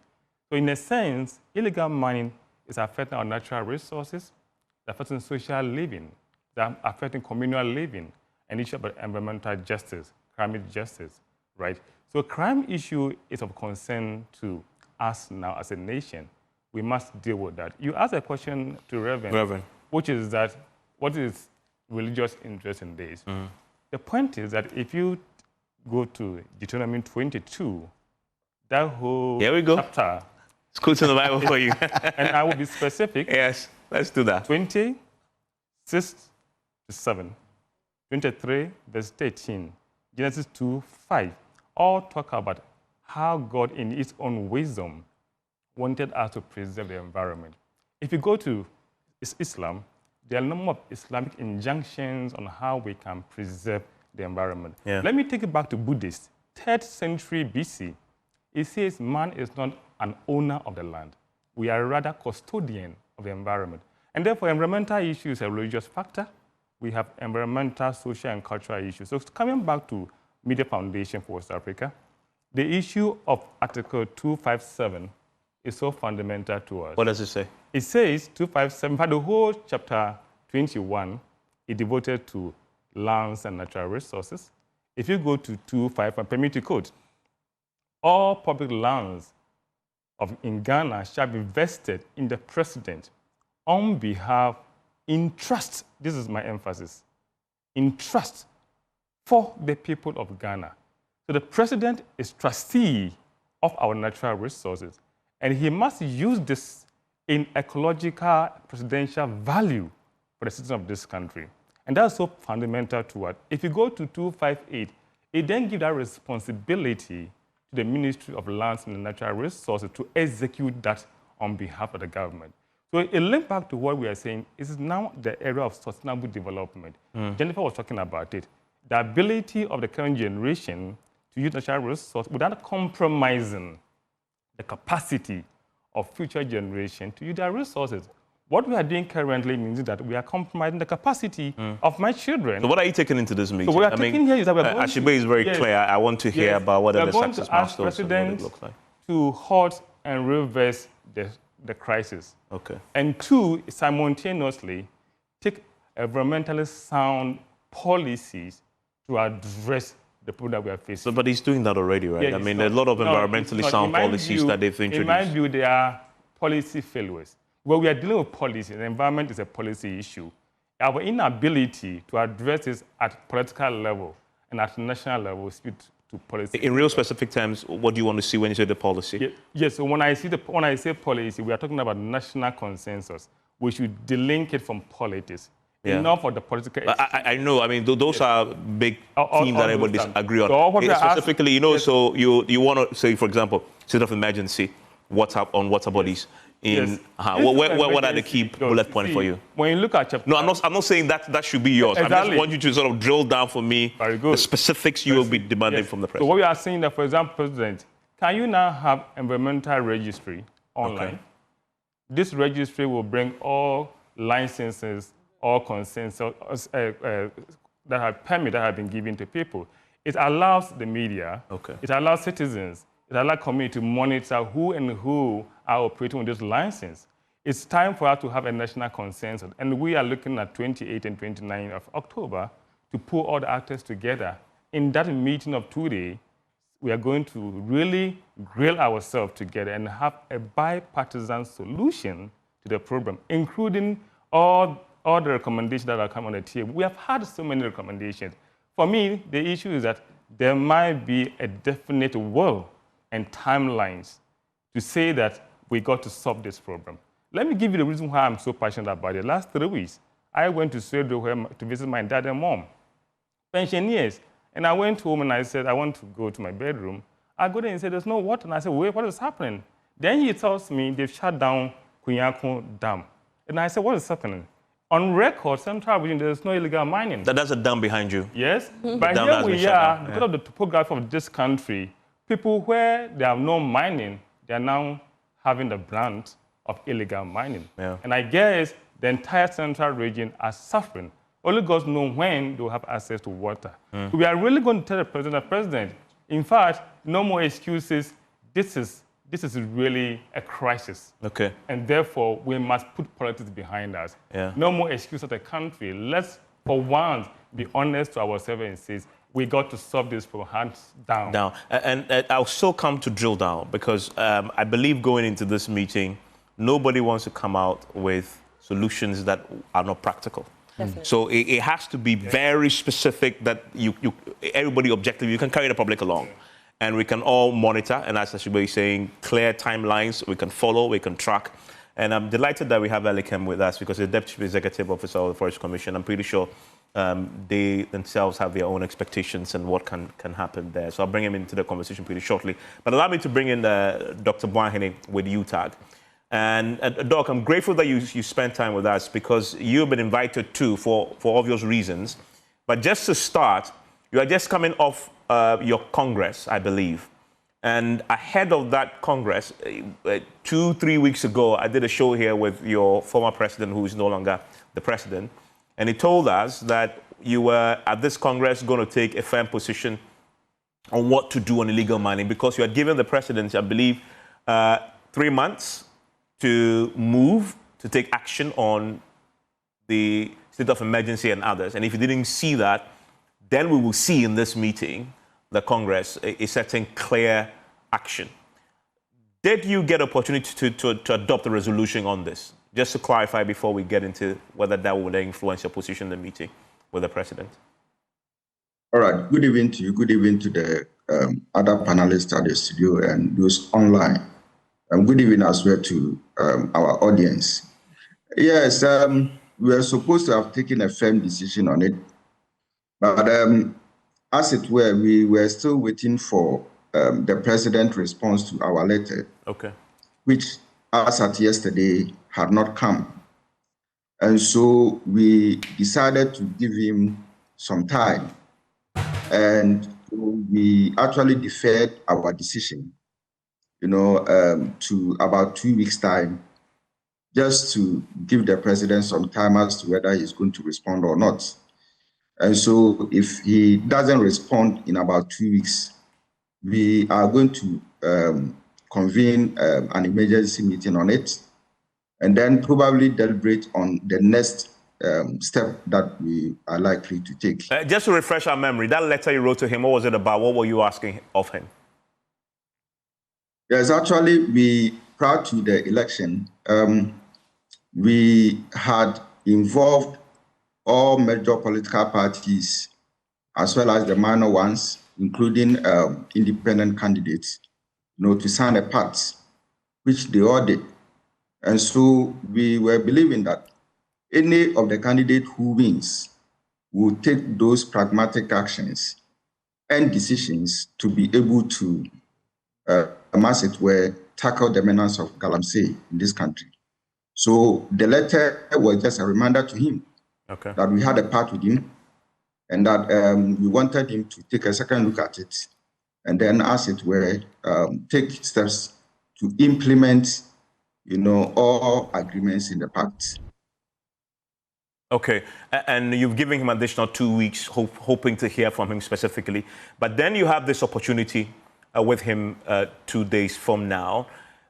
Speaker 5: So in a sense, illegal mining is affecting our natural resources, it's affecting social living, it's affecting communal living, and issue about environmental justice, climate justice, right? So crime issue is of concern to us now as a nation. We must deal with that. You asked a question to Reverend. Which is that, what is religious interest in this? The point is that if you go to Deuteronomy 22, that whole chapter.
Speaker 1: It's cool to the Bible for you.
Speaker 5: And I will be specific.
Speaker 1: Yes, let's do that.
Speaker 5: 26 to 7, 23, verse 13, Genesis 2, 5, all talk about how God, in his own wisdom, wanted us to preserve the environment. If you go to Islam, there are a number of Islamic injunctions on how we can preserve the environment. Let me take it back to Buddhist. 3rd century BC, it says man is not an owner of the land. We are rather custodian of the environment. And therefore, environmental issues are a religious factor. We have environmental, social, and cultural issues. So coming back to Media Foundation for West Africa, the issue of Article 257 is so fundamental to us.
Speaker 1: What does it say? It
Speaker 5: says 257, for the whole chapter 21 is devoted to lands and natural resources. If you go to 251, permit to quote, all public lands in Ghana shall be vested in the president on behalf, in trust, this is my emphasis, in trust for the people of Ghana. So the president is trustee of our natural resources, and he must use this in ecological presidential value for the citizens of this country. And that's so fundamental to what? If you go to 258, it then gives that responsibility to the Ministry of Lands and Natural Resources to execute that on behalf of the government. So it links back to what we are saying. Is now the area of sustainable development. Jennifer was talking about it. The ability of the current generation to use natural resources without compromising the capacity of future generations to use their resources. What we are doing currently means that we are compromising the capacity of my children.
Speaker 1: So what are you taking into this meeting?
Speaker 5: So what we are taking here is that we are going
Speaker 1: Ashibe is very clear. I want to hear about what are the success milestones and what it looks like.
Speaker 5: To halt and reverse the crisis.
Speaker 1: Okay.
Speaker 5: And 2, simultaneously, take environmentally sound policies to address the problem that we are facing.
Speaker 1: So, but he's doing that already, right?
Speaker 5: Yeah,
Speaker 1: I mean, there are a lot of environmentally sound policies that they've introduced.
Speaker 5: In my view, they are policy failures. Well, we are dealing with policy. The environment is a policy issue. Our inability to address this at political level and at national level speak to policy.
Speaker 1: In real specific terms, what do you want to see when you say the policy?
Speaker 5: Yes, so when I say policy, we are talking about national consensus. We should delink it from politics. Enough for the political.
Speaker 1: I know. I mean, those are big themes that everybody disagree on.
Speaker 5: So
Speaker 1: specifically, you know, so you want to say, for example, state of emergency, water bodies. What are the key bullet points for you?
Speaker 5: When you look at chapter...
Speaker 1: No, I'm not saying that should be yours.
Speaker 5: Exactly.
Speaker 1: I just want you to sort of drill down for me the specifics you will be demanding from the president.
Speaker 5: So what we are saying that, for example, President, can you now have environmental registry online? Okay. This registry will bring all licenses, all consents that have permits that have been given to people. It allows the media, it allows citizens, it allows community to monitor who are operating with this license. It's time for us to have a national consensus, and we are looking at 28 and 29 of October to pull all the actors together. In that meeting of today, we are going to really grill ourselves together and have a bipartisan solution to the problem, including all the recommendations that are coming on the table. We have had so many recommendations. For me, the issue is that there might be a definite will and timelines to say that we got to solve this problem. Let me give you the reason why I'm so passionate about it. Last 3 weeks, I went to Sweden to visit my dad and mom, pensioners. And I went home and I said, I want to go to my bedroom. I go there and said, there's no water. And I said, wait, what is happening? Then he tells me they've shut down Kunyako Dam. And I said, what is happening? On record, Central Region, there's no illegal mining.
Speaker 1: That's a dam behind you.
Speaker 5: Yes, but here we are, because of the topography of this country, people where there are no mining, they are now having the brunt of illegal mining.
Speaker 1: Yeah.
Speaker 5: And I guess the entire Central Region are suffering. Only God knows when they'll have access to water. We are really going to tell the president, in fact, no more excuses. This is really a crisis.
Speaker 1: Okay.
Speaker 5: And therefore, we must put politics behind us.
Speaker 1: Yeah.
Speaker 5: No more excuses of the country. Let's, for once, be honest to ourselves and say, we got to solve this from hands down.
Speaker 1: And I'll still come to drill down because I believe going into this meeting, nobody wants to come out with solutions that are not practical.
Speaker 2: Definitely.
Speaker 1: So it has to be very specific that everybody objectively, you can carry the public along. And we can all monitor, and as Ashiba is saying, clear timelines, we can follow, we can track. And I'm delighted that we have Elikem with us because the Deputy Executive Officer of the Forest Commission, I'm pretty sure they themselves have their own expectations and what can happen there. So I'll bring him into the conversation pretty shortly. But allow me to bring in Dr. Boahene with UTAG. And Doc, I'm grateful that you spent time with us because you've been invited too for obvious reasons. But just to start, you are just coming off your Congress, I believe. And ahead of that Congress, 2-3 weeks ago, I did a show here with your former president, who is no longer the president. And he told us that you were at this Congress going to take a firm position on what to do on illegal mining because you had given the president, I believe, 3 months to move, to take action on the state of emergency and others. And if you didn't see that, then we will see in this meeting, the Congress, a certain clear action. Did you get opportunity to adopt a resolution on this? Just to clarify before we get into whether that will influence your position in the meeting with the president.
Speaker 6: All right. Good evening to you. Good evening to the other panelists at the studio and those online. Good evening as well to our audience. Yes, we were supposed to have taken a firm decision on it, but as it were, we were still waiting for the president's response to our letter, which, as at yesterday, had not come. And so we decided to give him some time, and we actually deferred our decision, to about 2 weeks' time, just to give the president some time as to whether he's going to respond or not. And so if he doesn't respond in about 2 weeks, we are going to convene an emergency meeting on it, and then probably deliberate on the next step that we are likely to take.
Speaker 1: Just to refresh our memory, that letter you wrote to him, what was it about? What were you asking of him?
Speaker 6: Yes, actually, prior to the election, we had involved all major political parties, as well as the minor ones, including independent candidates, to sign a pact, which they all did. And so we were believing that any of the candidates who wins will take those pragmatic actions and decisions to be able to, as it were, tackle the menace of Galamsey in this country. So the letter was just a reminder to him that we had a part with him and that we wanted him to take a second look at it and then, as it were, take steps to implement, all agreements in the pact.
Speaker 1: Okay, and you've given him additional 2 weeks, hoping to hear from him specifically. But then you have this opportunity with him 2 days from now.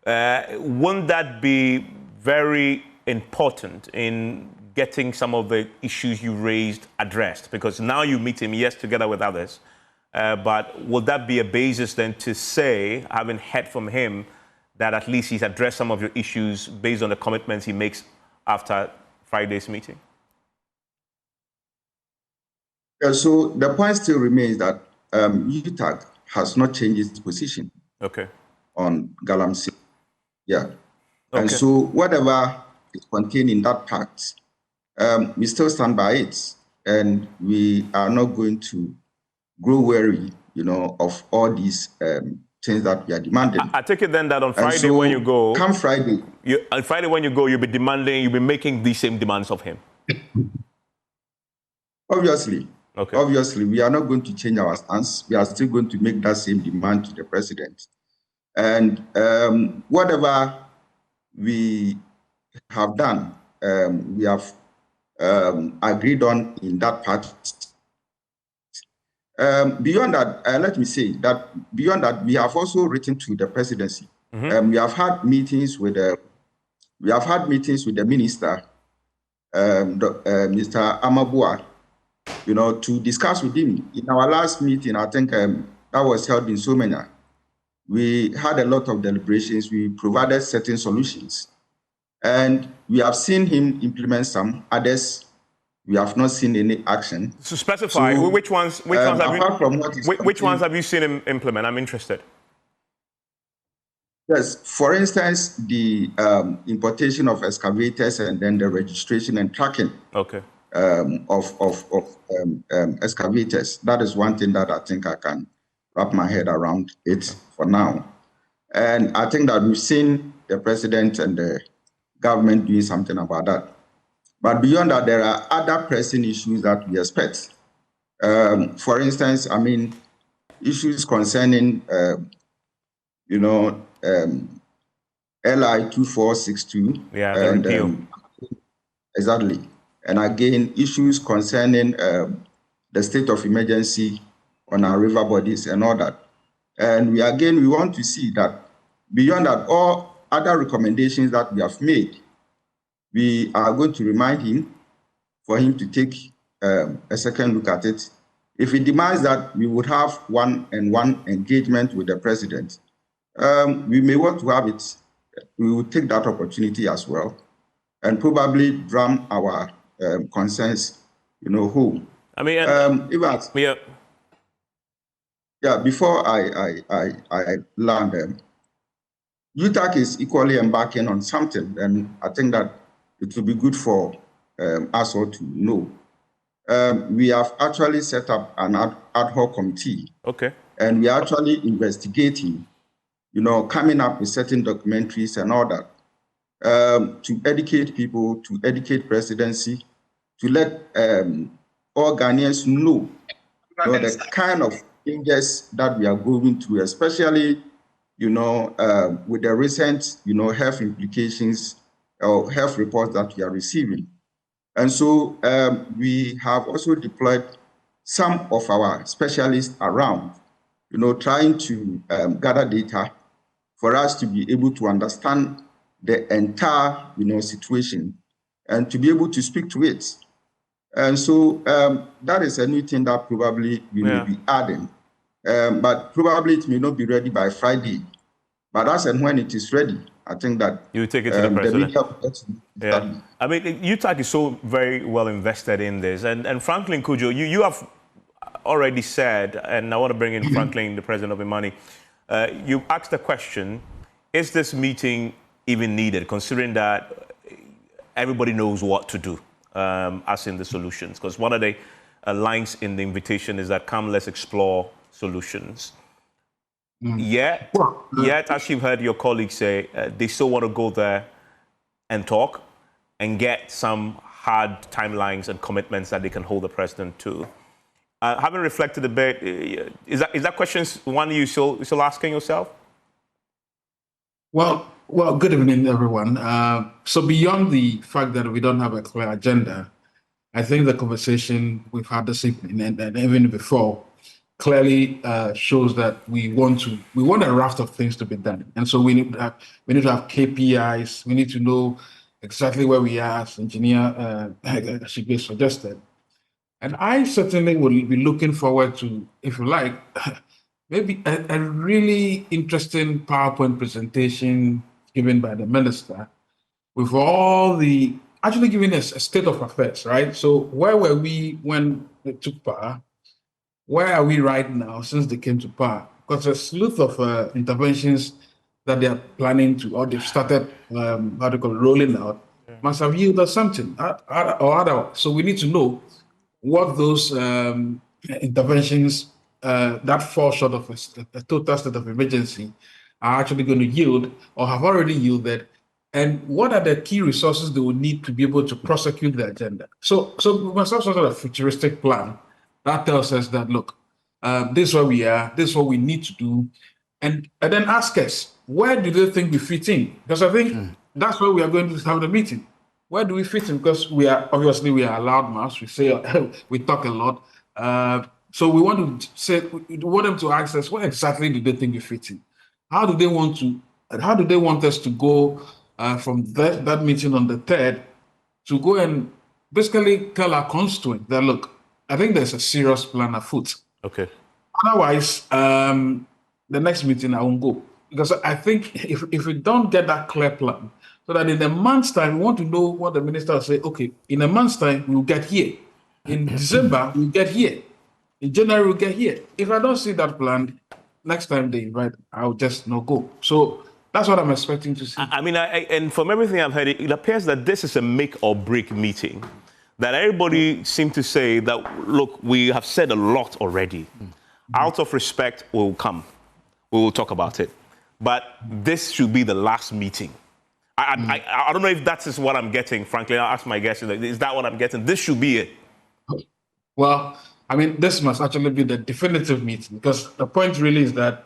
Speaker 1: Wouldn't that be very important in getting some of the issues you raised addressed? Because now you meet him, yes, together with others. But would that be a basis then to say, having heard from him, that at least he's addressed some of your issues based on the commitments he makes after Friday's meeting?
Speaker 6: Yeah, so the point still remains that UTAG has not changed its position on Galamsey. Yeah.
Speaker 1: Okay.
Speaker 6: And so whatever is contained in that pact, we still stand by it, and we are not going to grow weary, of all these things that we are demanding.
Speaker 1: I take it then that on Friday
Speaker 6: so
Speaker 1: when you go,
Speaker 6: come Friday,
Speaker 1: on Friday when you go, you'll be demanding, you'll be making these same demands of him.
Speaker 6: obviously.
Speaker 1: Okay.
Speaker 6: Obviously, we are not going to change our stance. We are still going to make that same demand to the president. And whatever we have done, we have agreed on in that part. Beyond that, let me say that beyond that, we have also written to the presidency. We have had meetings with the minister, Mr. Amabua, to discuss with him. In our last meeting, I think that was held in Somenia. We had a lot of deliberations. We provided certain solutions, and we have seen him implement some. Others, we have not seen any action.
Speaker 1: So specify which ones have you seen him implement? I'm interested.
Speaker 6: Yes, for instance, the importation of excavators and then the registration and tracking.
Speaker 1: Okay.
Speaker 6: Of excavators. That is one thing that I think I can wrap my head around it for now. And I think that we've seen the president and the government doing something about that. But beyond that, there are other pressing issues that we expect. For instance, issues concerning, LI 2462.
Speaker 1: Yeah, the repeal.
Speaker 6: Exactly. And again, issues concerning the state of emergency on our river bodies and all that. And we want to see that beyond that, all other recommendations that we have made, we are going to remind him for him to take a second look at it. If he demands that we would have one-on-one engagement with the president, we may want to have it. We will take that opportunity as well, and probably drum our concerns, home. Before I land, UTAG is equally embarking on something, and I think that it will be good for us all to know. We have actually set up an ad hoc committee.
Speaker 1: Okay.
Speaker 6: And we are actually investigating, coming up with certain documentaries and all that, to educate people, to educate presidency, to let all Ghanaians know, the kind of changes that we are going through, especially, with the recent, health implications or health reports that we are receiving. And so we have also deployed some of our specialists around, trying to gather data for us to be able to understand the entire, situation and to be able to speak to it. And so that is a new thing that probably we may be adding. But probably it may not be ready by Friday. But as and when it is ready, I think that
Speaker 1: you take it to the president.
Speaker 6: UTAG
Speaker 1: is so very well invested in this. And Franklin Cudjoe, you have already said, and I want to bring in Franklin, the president of Imani, you asked the question, is this meeting even needed, considering that everybody knows what to do, as in the solutions? Because one of the lines in the invitation is that, come, let's explore solutions. Yet, as you've heard your colleagues say, they still want to go there and talk and get some hard timelines and commitments that they can hold the president to. Having reflected a bit, is that question one you still asking yourself?
Speaker 7: Well, good evening, everyone. So beyond the fact that we don't have a clear agenda, I think the conversation we've had this evening and even before clearly shows that we want a raft of things to be done, and so we need to have KPIs. We need to know exactly where we are, as Engineer Ashigbe suggested. And I certainly will be looking forward to, if you like, maybe a really interesting PowerPoint presentation given by the minister, with all the actually giving us a state of affairs, right? So where were we when they took power? Where are we right now since they came to power? Because a slew of interventions that they are planning to, or they've started, rolling out, must have yielded something or otherwise. So we need to know what those interventions that fall short of a total state of emergency are actually going to yield or have already yielded, and what are the key resources they will need to be able to prosecute the agenda. So we must have sort of a futuristic plan that tells us that, look, this is where we are, this is what we need to do, and then ask us, where do they think we fit in? Because I think that's where we are going to have the meeting. Where do we fit in? Because we are loud mouths. We say we talk a lot. So we want to say, we want them to ask us, where exactly do they think we fit in? How do they want us to go from that meeting on the 3rd to go and basically tell our constituents that, look, I think there's a serious plan afoot.
Speaker 1: Okay.
Speaker 7: Otherwise, the next meeting I won't go, because I think if we don't get that clear plan, so that in a month's time, we want to know what the minister will say. Okay, in a month's time, we'll get here. In December, we'll get here. In January, we'll get here. If I don't see that plan, next time they invite, I'll just not go. So that's what I'm expecting to see.
Speaker 1: I mean, and from everything I've heard, it appears that this is a make or break meeting. That everybody seemed to say that, look, we have said a lot already. Out of respect, we'll come. We will talk about it. But this should be the last meeting. I don't know if that is what I'm getting, frankly. I'll ask my guest, is that what I'm getting? This should be it.
Speaker 7: Well, I mean, this must actually be the definitive meeting, because the point really is that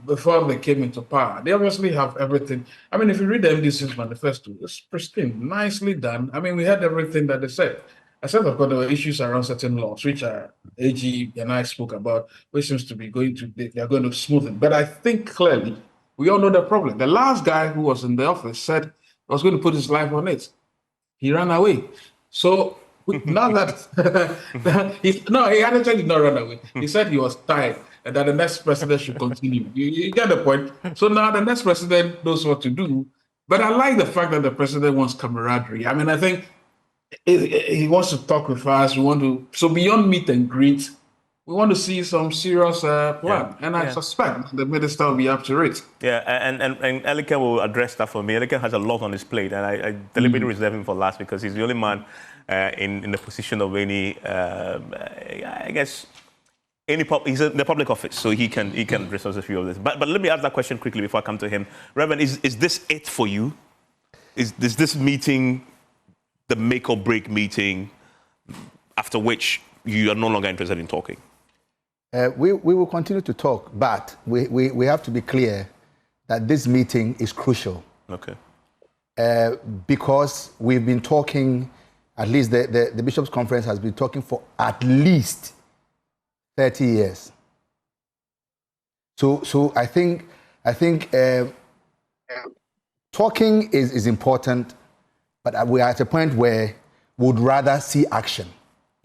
Speaker 7: before they came into power, they obviously have everything. I mean, if you read the MDC's manifesto, it's pristine, nicely done. I mean, we had everything that they said. Except, of course, there were issues around certain laws, which AG and I spoke about, which seems to be they're going to smoothen. But I think clearly, we all know the problem. The last guy who was in the office said he was going to put his life on it. He ran away. So now that he actually did not run away. He said he was tired and that the next president should continue. You get the point. So now the next president knows what to do. But I like the fact that the president wants camaraderie. I mean, I think he wants to talk with us. So beyond meet and greet, we want to see some serious plan. And I suspect the minister will be up to it. Yeah,
Speaker 1: and Elike will address that for me. Elike has a lot on his plate, and I deliberately reserve him for last because he's the only man in the position of any, I guess, he's in the public office, so he can address a few of this. But let me ask that question quickly before I come to him. Reverend, is this it for you? Is this meeting the make or break meeting after which you are no longer interested in talking?
Speaker 3: We will continue to talk, but we have to be clear that this meeting is crucial.
Speaker 1: Okay.
Speaker 3: Because we've been talking, at least the Bishops' Conference has been talking for at least 30 years. So I think talking is important, but we are at a point where we would rather see action.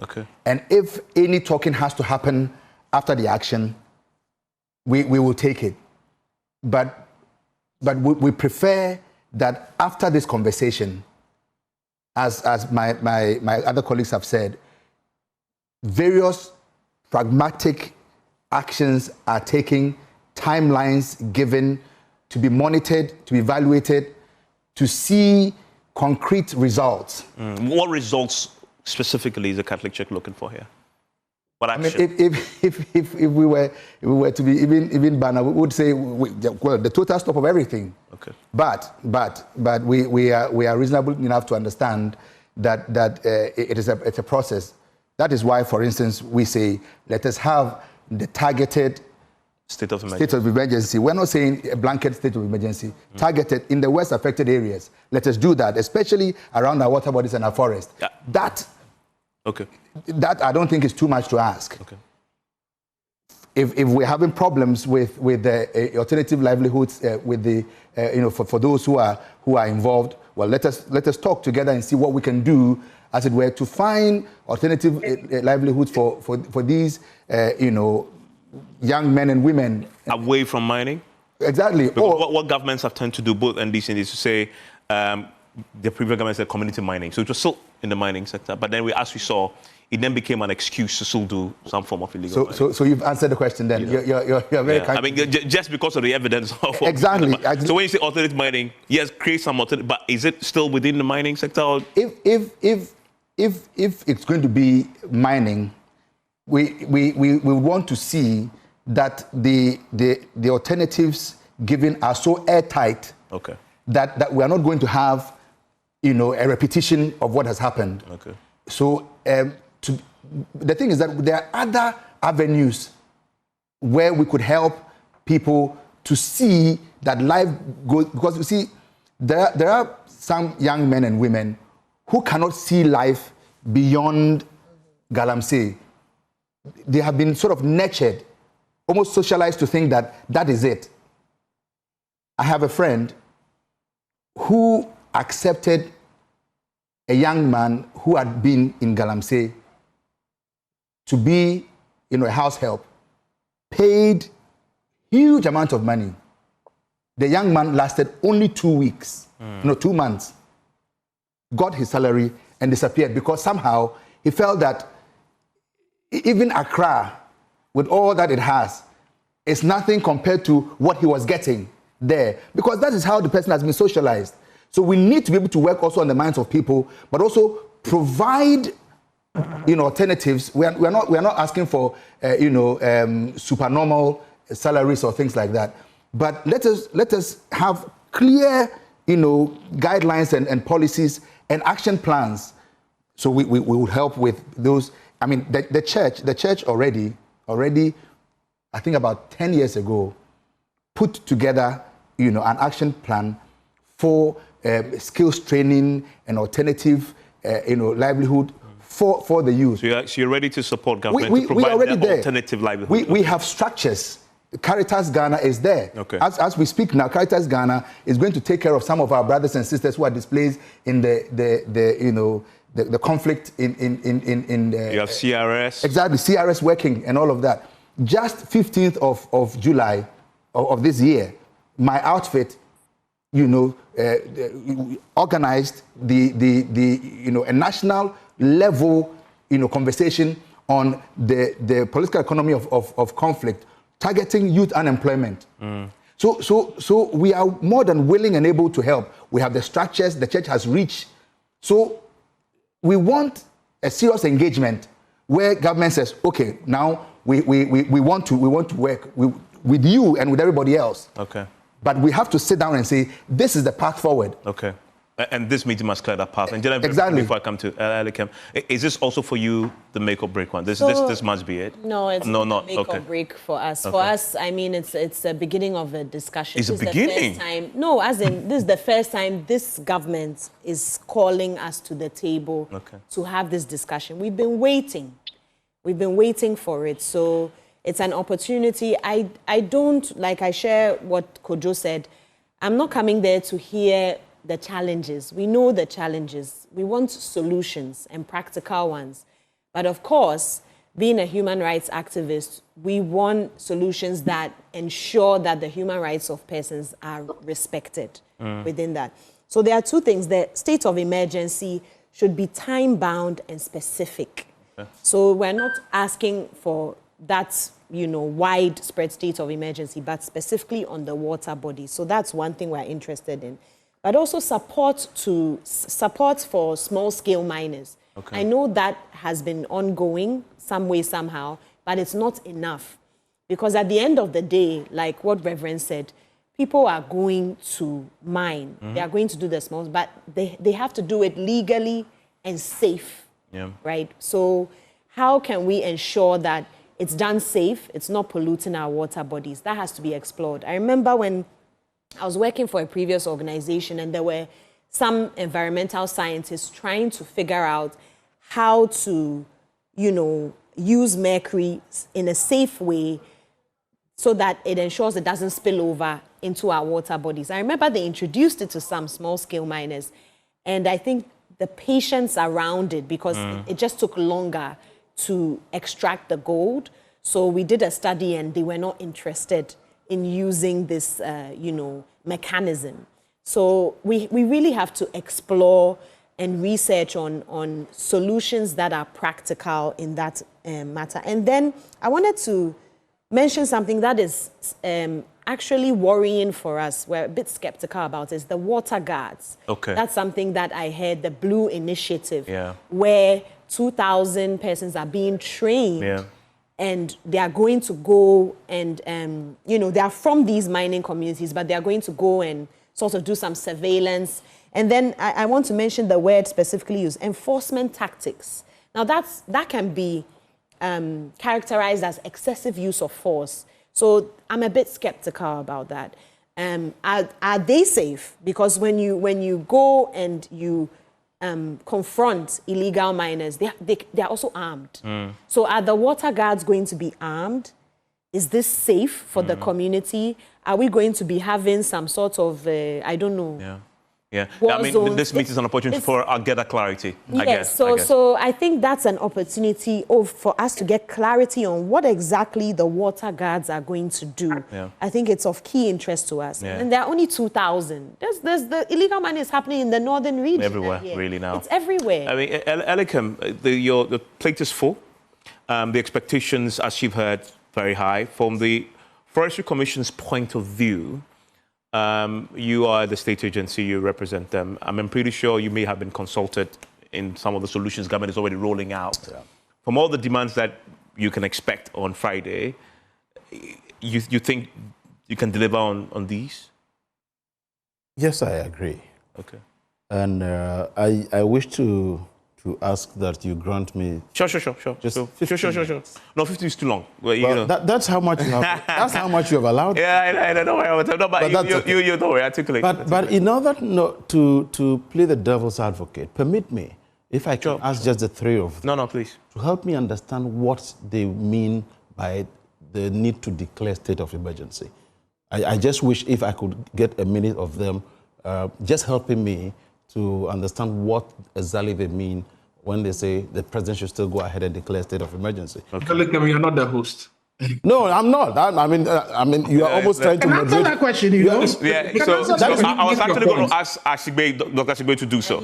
Speaker 1: Okay.
Speaker 3: And if any talking has to happen after the action, we will take it. But we prefer that after this conversation, as my other colleagues have said, various pragmatic actions are taken, timelines given to be monitored, to be evaluated, to see concrete results.
Speaker 1: What results specifically is the Catholic Church looking for here? What action?
Speaker 3: I mean, if we were to be even banal, we would say the total stop of everything.
Speaker 1: Okay.
Speaker 3: But we are reasonable enough to understand that it's a process. That is why, for instance, we say let us have the targeted
Speaker 1: state of
Speaker 3: emergency. We're not saying a blanket state of emergency. Targeted in the worst affected areas. Let us do that, especially around our water bodies and our forests.
Speaker 1: Yeah.
Speaker 3: That I don't think is too much to ask.
Speaker 1: Okay.
Speaker 3: If we're having problems with the alternative livelihoods with the for those who are involved, well, let us talk together and see what we can do, as it were, to find alternative livelihoods for these young men and women
Speaker 1: away from mining.
Speaker 3: Exactly.
Speaker 1: What governments have tended to do, both NDC and is to say, the previous government said community mining. So it was still in the mining sector. But then, as we saw, it then became an excuse to still do some form of illegal mining.
Speaker 3: So you've answered the question then. You're very kind.
Speaker 1: I mean, just because of the evidence.
Speaker 3: Exactly.
Speaker 1: So when you say alternative mining, yes, create some alternative, but is it still within the mining sector? Or?
Speaker 3: If it's going to be mining, we want to see that the alternatives given are so airtight that we are not going to have, a repetition of what has happened. Okay. So the thing is that there are other avenues where we could help people to see that life goes, because you see, there are some young men and women who cannot see life beyond Galamsey. They have been sort of nurtured, almost socialized to think that that is it. I have a friend who accepted a young man who had been in Galamsey to be, a house help, paid huge amount of money. The young man lasted only 2 weeks, 2 months, got his salary and disappeared because somehow he felt that even Accra, with all that it has, is nothing compared to what he was getting there, because that is how the person has been socialized. So we need to be able to work also on the minds of people, but also provide, alternatives. We are not asking for, supernormal salaries or things like that. But let us have clear, guidelines and policies and action plans. So we will help with those. I mean, the church already, I think about 10 years ago, put together, an action plan for skills training and alternative, livelihood for the youth.
Speaker 1: So you're ready to support government to
Speaker 3: we
Speaker 1: provide that
Speaker 3: there.
Speaker 1: Alternative livelihood?
Speaker 3: We have structures. Caritas Ghana is there. Okay. As we speak now, Caritas Ghana is going to take care of some of our brothers and sisters who are displaced in the conflict in
Speaker 1: you have CRS.
Speaker 3: Exactly, CRS working and all of that. Just 15th of July of this year, my outfit, organized a national level, conversation on the political economy of conflict, targeting youth unemployment. So we are more than willing and able to help. We have the structures the church has reached. So we want a serious engagement where government says, okay, now we want to work with you and with everybody else. Okay. But we have to sit down and say, this is the path forward. Okay.
Speaker 1: And this meeting must clear that path. And Jenna,
Speaker 3: exactly.
Speaker 1: Before I come to Elikem, is this also for you the make or break one? This must be it.
Speaker 2: No, it's not make or break for us. Okay. For us, I mean, it's the beginning of a discussion.
Speaker 1: It's the beginning.
Speaker 2: The first time, no, as in this is the first time this government is calling us to the table to have this discussion. We've been waiting. We've been waiting for it. So it's an opportunity. I don't, like I share what Kojo said, I'm not coming there to hear the challenges. We know the challenges. We want solutions and practical ones. But of course, being a human rights activist, we want solutions that ensure that the human rights of persons are respected within that. So there are two things. The state of emergency should be time-bound and specific. Okay. So we're not asking for that, widespread state of emergency, but specifically on the water body. So that's one thing we're interested in. But also support for small-scale miners. Okay. I know that has been ongoing some way, somehow, but it's not enough. Because at the end of the day, like what Reverend said, people are going to mine. They are going to do the smalls, but they have to do it legally and safe, right? So how can we ensure that it's done safe, it's not polluting our water bodies? That has to be explored. I remember when I was working for a previous organization and there were some environmental scientists trying to figure out how to, use mercury in a safe way so that it ensures it doesn't spill over into our water bodies. I remember they introduced it to some small-scale miners, and I think the patience around it, because it just took longer to extract the gold. So we did a study and they were not interested in using this, mechanism. So we really have to explore and research on solutions that are practical in that matter. And then I wanted to mention something that is actually worrying for us. We're a bit skeptical about is the water guards.
Speaker 1: Okay.
Speaker 2: That's something that I heard, the Blue Initiative,
Speaker 1: Yeah.
Speaker 2: where 2,000 persons are being trained.
Speaker 1: Yeah.
Speaker 2: And they are going to go and, they are from these mining communities, but they are going to go and sort of do some surveillance. And then I want to mention the word specifically used, enforcement tactics. Now that can be characterized as excessive use of force. So I'm a bit skeptical about that. Are they safe? Because when you go and you confront illegal miners, they are also armed. So are the water guards going to be armed? Is this safe for the community? Are we going to be having some sort of, I don't know.
Speaker 1: Yeah. Yeah,
Speaker 2: War
Speaker 1: I mean,
Speaker 2: zones.
Speaker 1: this meeting is an opportunity for I'll get that clarity.
Speaker 2: Yes,
Speaker 1: I guess.
Speaker 2: so I think that's an opportunity for us to get clarity on what exactly the water guards are going to do.
Speaker 1: Yeah.
Speaker 2: I think it's of key interest to us.
Speaker 1: Yeah.
Speaker 2: And there are only 2,000. There's the illegal mining is happening in the northern region.
Speaker 1: Everywhere, really now.
Speaker 2: It's everywhere.
Speaker 1: I mean, Elikem, the plate is full. The expectations, as you've heard, very high. From the Forestry Commission's point of view, you are the state agency, you represent them. I'm pretty sure you may have been consulted in some of the solutions government is already rolling out. Yeah. From all the demands that you can expect on Friday, you think you can deliver on these?
Speaker 8: Yes, I agree.
Speaker 1: Okay.
Speaker 8: And I wish to ask that you grant me.
Speaker 1: Sure.
Speaker 8: Just
Speaker 1: Sure. No, 50 is too long.
Speaker 8: Well, that's how much you have. That's how much you have allowed.
Speaker 1: Yeah, I don't know. No, but you don't worry, articulate.
Speaker 8: But in order to play the devil's advocate, permit me, if I can ask just the three of them.
Speaker 1: No, please.
Speaker 8: To help me understand what they mean by the need to declare state of emergency. I just wish if I could get a minute of them just helping me to understand what exactly they mean when they say the president should still go ahead and declare state of emergency.
Speaker 7: Okay. Look, you're not the host.
Speaker 8: No, I'm not. I mean, you are almost trying to
Speaker 4: answer that question, you know.
Speaker 1: Yeah, so I was actually going to ask Dr. Ashigbe to do so.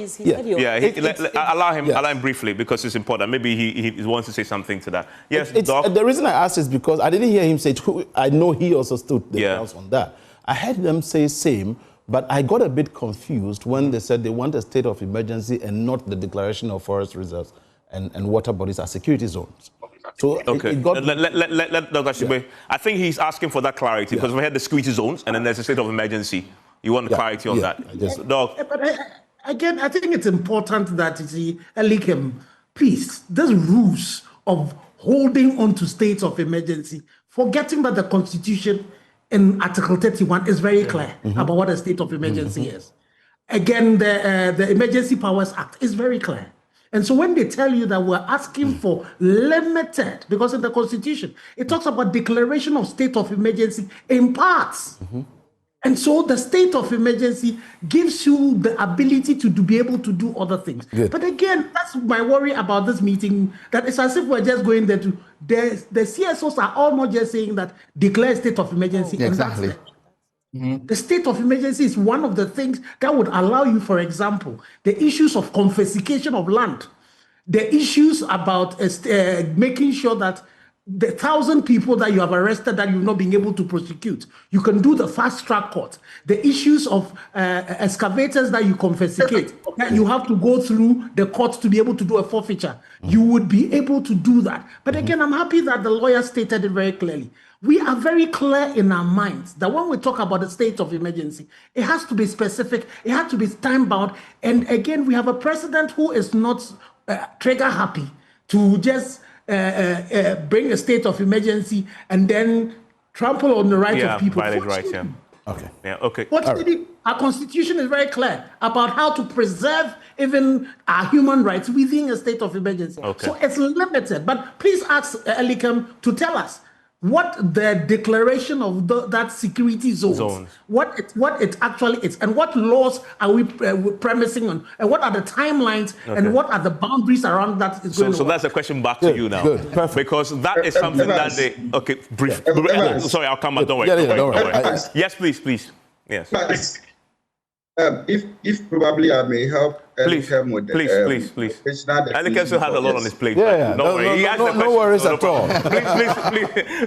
Speaker 1: Allow him briefly because it's important. Maybe he wants to say something to that. Yes, Doc.
Speaker 8: The reason I asked is because I didn't hear him say. I know he also stood the grounds on that. I heard them say same. But I got a bit confused when they said they want a state of emergency and not the declaration of forest reserves and water bodies as security zones. So
Speaker 1: okay, let Dr. Ashigbe. I think he's asking for that clarity because we had the security zones and then there's a state of emergency. You want clarity on that? Doc.
Speaker 4: But again, I think it's important that you see, Elikem, please, those rules of holding on to states of emergency, forgetting that the Constitution in Article 31 is very clear about what a state of emergency is. Again, the Emergency Powers Act is very clear. And so when they tell you that we're asking for limited, because in the Constitution, it talks about declaration of state of emergency in parts. And so the state of emergency gives you the ability to be able to do other things.
Speaker 8: Good.
Speaker 4: But again, that's my worry about this meeting, that it's as if we're just going there to, the CSOs are all not just saying that declare state of emergency.
Speaker 3: Exactly.
Speaker 4: The state of emergency is one of the things that would allow you, for example, the issues of confiscation of land, the issues about making sure that the 1,000 people that you have arrested that you've not been able to prosecute, you can do the fast track court. The issues of excavators that you confiscate, that you have to go through the court to be able to do a forfeiture, you would be able to do that. But again, I'm happy that the lawyer stated it very clearly. We are very clear in our minds that when we talk about the state of emergency, it has to be specific, it has to be time-bound. And again, we have a president who is not trigger happy to just bring a state of emergency and then trample on the rights of people.
Speaker 1: Okay. Yeah, okay.
Speaker 4: Our Constitution is very clear about how to preserve even our human rights within a state of emergency.
Speaker 1: Okay.
Speaker 4: So it's limited. But please ask Elikem to tell us what the declaration of that security zones. What it actually is, and what laws are we premising on, and what are the timelines, and what are the boundaries around that is going on.
Speaker 1: So that's a question back to you now.
Speaker 8: Good, perfect.
Speaker 1: Because that is something that they... Okay, brief. Sorry, I'll come back. Don't worry.
Speaker 8: Don't worry.
Speaker 1: Yes, please. Yes.
Speaker 6: If probably I may help
Speaker 1: Please,
Speaker 6: with
Speaker 1: please. Alikem still has a lot on his plate.
Speaker 8: Yeah.
Speaker 1: Don't worry. He asked the question.
Speaker 8: No worries at all.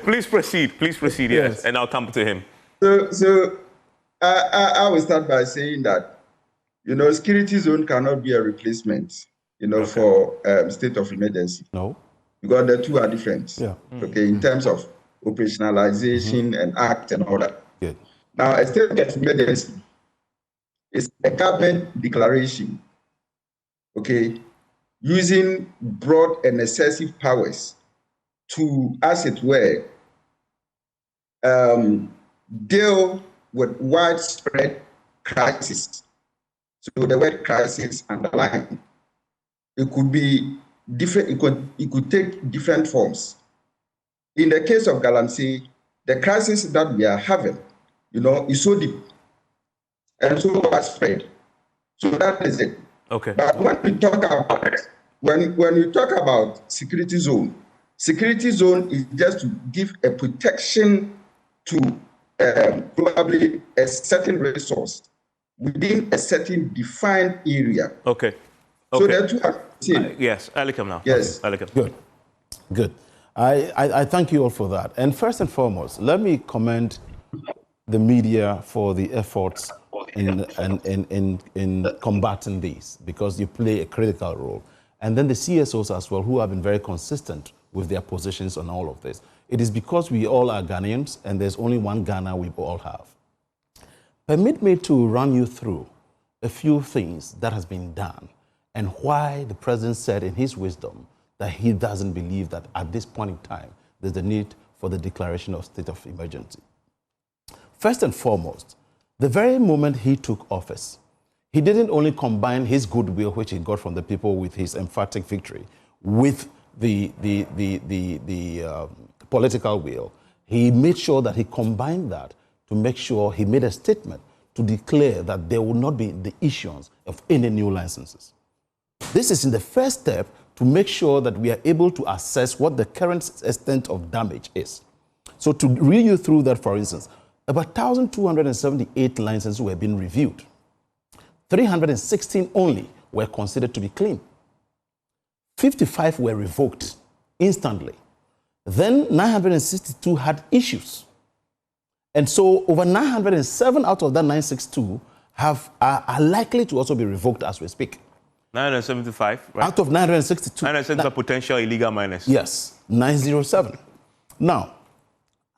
Speaker 1: Please proceed. Yes, and I'll come to him.
Speaker 6: So I will start by saying that, security zone cannot be a replacement, for state of emergency.
Speaker 8: No.
Speaker 6: Because the two are different.
Speaker 8: Yeah.
Speaker 6: Okay, in terms of operationalization and act and all that.
Speaker 8: Good.
Speaker 6: Now, a state of emergency is a government declaration, okay, using broad and excessive powers to, as it were, deal with widespread crisis. So the word crisis underlined. It could be different. It could take different forms. In the case of Galamsey, the crisis that we are having, is so deep and so widespread. So that is it.
Speaker 1: Okay.
Speaker 6: But when we talk about when we talk about security zone is just to give a protection to probably a certain resource within a certain defined area.
Speaker 1: Okay.
Speaker 6: So the two are the same.
Speaker 1: Yes, Alikem now.
Speaker 6: Yes.
Speaker 1: Alikem.
Speaker 8: Good. I thank you all for that. And first and foremost, let me commend the media for the efforts in combating these, because you play a critical role. And then the CSOs as well, who have been very consistent with their positions on all of this. It is because we all are Ghanaians, and there's only one Ghana we all have. Permit me to run you through a few things that has been done and why the president said in his wisdom that he doesn't believe that at this point in time there's a need for the declaration of state of emergency. First and foremost, the very moment he took office, he didn't only combine his goodwill, which he got from the people with his emphatic victory, with the political will. He made sure that he combined that to make sure he made a statement to declare that there will not be the issuance of any new licenses. This is in the first step to make sure that we are able to assess what the current extent of damage is. So to read you through that, for instance, about 1,278 licenses were being reviewed. 316 only were considered to be clean. 55 were revoked instantly. Then 962 had issues. And so over 907 out of that 962 are likely to also be revoked as we speak.
Speaker 1: 975, right?
Speaker 8: Out of 962.
Speaker 1: 975 potential illegal miners.
Speaker 8: Yes, 907. Now,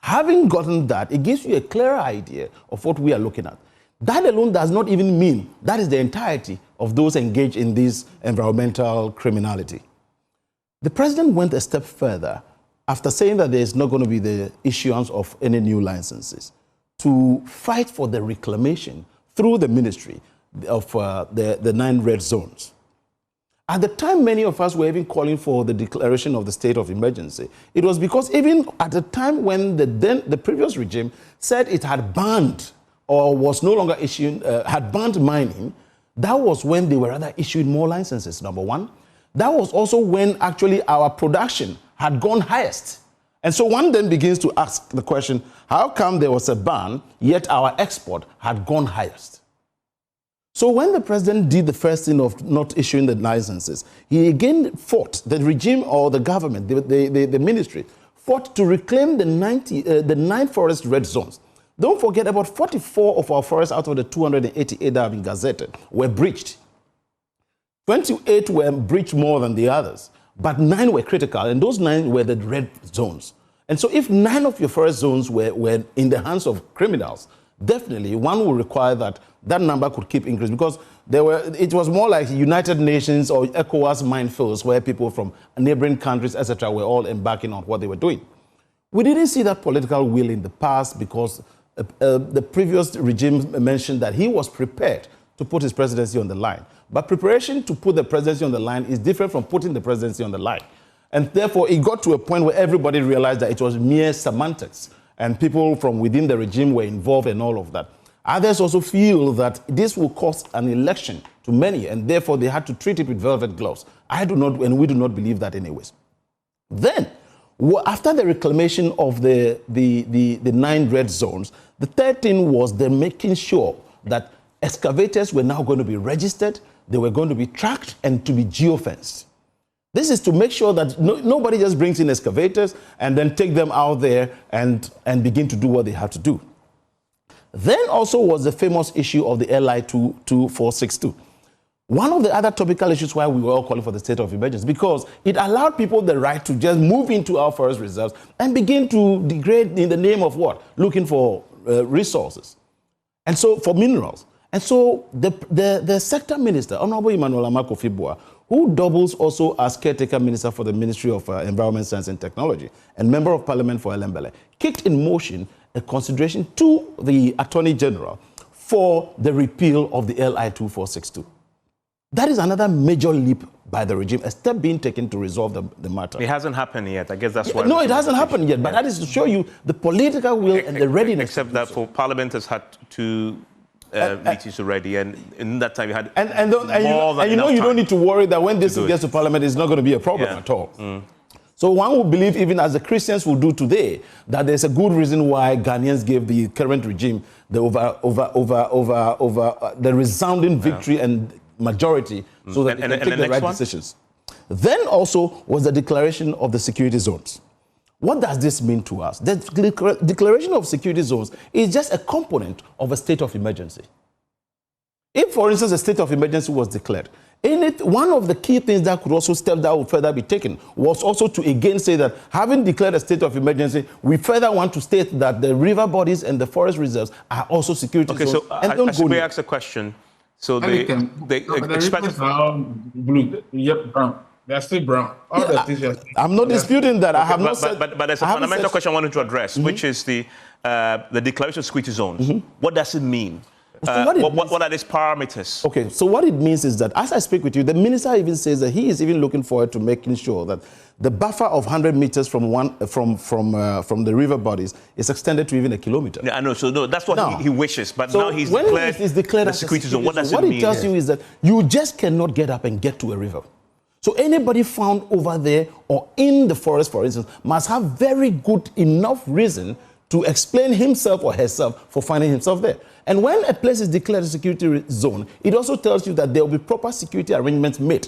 Speaker 8: having gotten that, it gives you a clearer idea of what we are looking at. That alone does not even mean that is the entirety of those engaged in this environmental criminality. The president went a step further after saying that there is not going to be the issuance of any new licenses to fight for the reclamation through the ministry of the 9 red zones. At the time, many of us were even calling for the declaration of the state of emergency. It was because even at the time when the previous regime said it had banned or was no longer issuing, had banned mining, that was when they were rather issuing more licenses, number one. That was also when actually our production had gone highest. And so one then begins to ask the question, how come there was a ban, yet our export had gone highest? So when the president did the first thing of not issuing the licenses, he again fought, the regime or the government, the ministry, fought to reclaim the 9 forest red zones. Don't forget, about 44 of our forests out of the 288 that have been gazetted were breached. 28 were breached more than the others, but 9 were critical, and those 9 were the red zones. And so if 9 of your forest zones were in the hands of criminals, definitely one will require that number could keep increasing, because it was more like United Nations or ECOWAS minefields where people from neighboring countries, etc., were all embarking on what they were doing. We didn't see that political will in the past because the previous regime mentioned that he was prepared to put his presidency on the line. But preparation to put the presidency on the line is different from putting the presidency on the line. And therefore, it got to a point where everybody realized that it was mere semantics, and people from within the regime were involved in all of that. Others also feel that this will cost an election to many, and therefore they had to treat it with velvet gloves. I do not, and we do not believe that anyways. Then, after the reclamation of the 9 red zones, the third thing was the making sure that excavators were now going to be registered, they were going to be tracked and to be geofenced. This is to make sure that nobody just brings in excavators and then take them out there and begin to do what they have to do. Then also was the famous issue of the LI 2462. One of the other topical issues why we were all calling for the state of emergency, because it allowed people the right to just move into our forest reserves and begin to degrade in the name of what? Looking for resources. And so, for minerals. And so, the sector minister, Honorable Emmanuel Amakofibua, who doubles also as caretaker minister for the Ministry of Environment, Science and Technology and member of parliament for Elembele, kicked in motion a consideration to the Attorney General for the repeal of the LI 2462. That is another major leap by the regime, a step being taken to resolve the matter.
Speaker 1: It hasn't happened yet. I guess that's why.
Speaker 8: No, it hasn't happened yet, but that is to show you the political will and the readiness.
Speaker 1: Except that for Parliament has had two meetings already, and in that time you had
Speaker 8: you don't need to worry that when this gets to Parliament, it's not going to be a problem at all. So one would believe, even as the Christians will do today, that there's a good reason why Ghanaians gave the current regime the the resounding victory and majority, so that they can take the right decisions. Then also was the declaration of the security zones. What does this mean to us? The declaration of security zones is just a component of a state of emergency. If, for instance, a state of emergency was declared, in it, one of the key things that could also step that would further be taken was also to again say that having declared a state of emergency, we further want to state that the river bodies and the forest reserves are also security zones.
Speaker 1: Okay, so I should ask a question. So they expect
Speaker 7: blue, yep, brown. They're still brown.
Speaker 8: I'm not disputing that.
Speaker 1: Okay,
Speaker 8: I have not said.
Speaker 1: But there's a fundamental question I wanted to address, which is the declaration of security zones. What does it mean?
Speaker 8: So
Speaker 1: what are these parameters?
Speaker 8: Okay, so what it means is that as I speak with you, the minister even says that he is even looking forward to making sure that the buffer of 100 meters from the river bodies is extended to even a kilometer.
Speaker 1: Yeah, I know. So no, that's what he wishes. But so now he's declared the security zone. What does it mean?
Speaker 8: What it tells you is that you just cannot get up and get to a river. So anybody found over there or in the forest, for instance, must have very good enough reason to explain himself or herself for finding himself there. And when a place is declared a security zone, it also tells you that there will be proper security arrangements made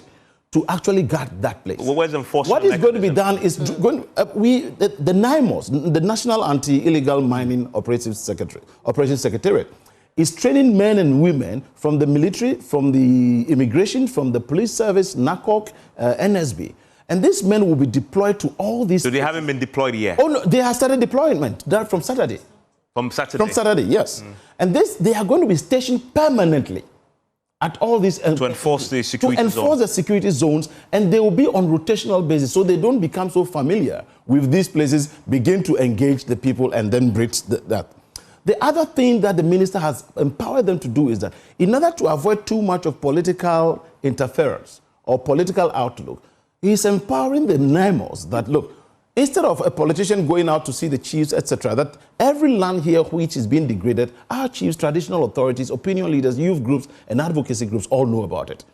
Speaker 8: to actually guard that place.
Speaker 1: Well, where's enforcement?
Speaker 8: What is going to be done is the NIMOS, the National Anti-Illegal Mining Operations Secretariat, is training men and women from the military, from the immigration, from the police service, NACOC, NSB. And these men will be deployed to all these...
Speaker 1: So they haven't been deployed yet?
Speaker 8: Oh, no, they have started deployment. That from Saturday.
Speaker 1: From Saturday?
Speaker 8: From Saturday, yes. And they are going to be stationed permanently at all these...
Speaker 1: to enforce the security zones.
Speaker 8: To enforce the security zones, and they will be on rotational basis, so they don't become so familiar with these places, begin to engage the people, and then breach that. The other thing that the minister has empowered them to do is that in order to avoid too much of political interference or political outlook, he's empowering the NIMOS that, look, instead of a politician going out to see the chiefs, etc., that every land here which is being degraded, our chiefs, traditional authorities, opinion leaders, youth groups, and advocacy groups all know about it.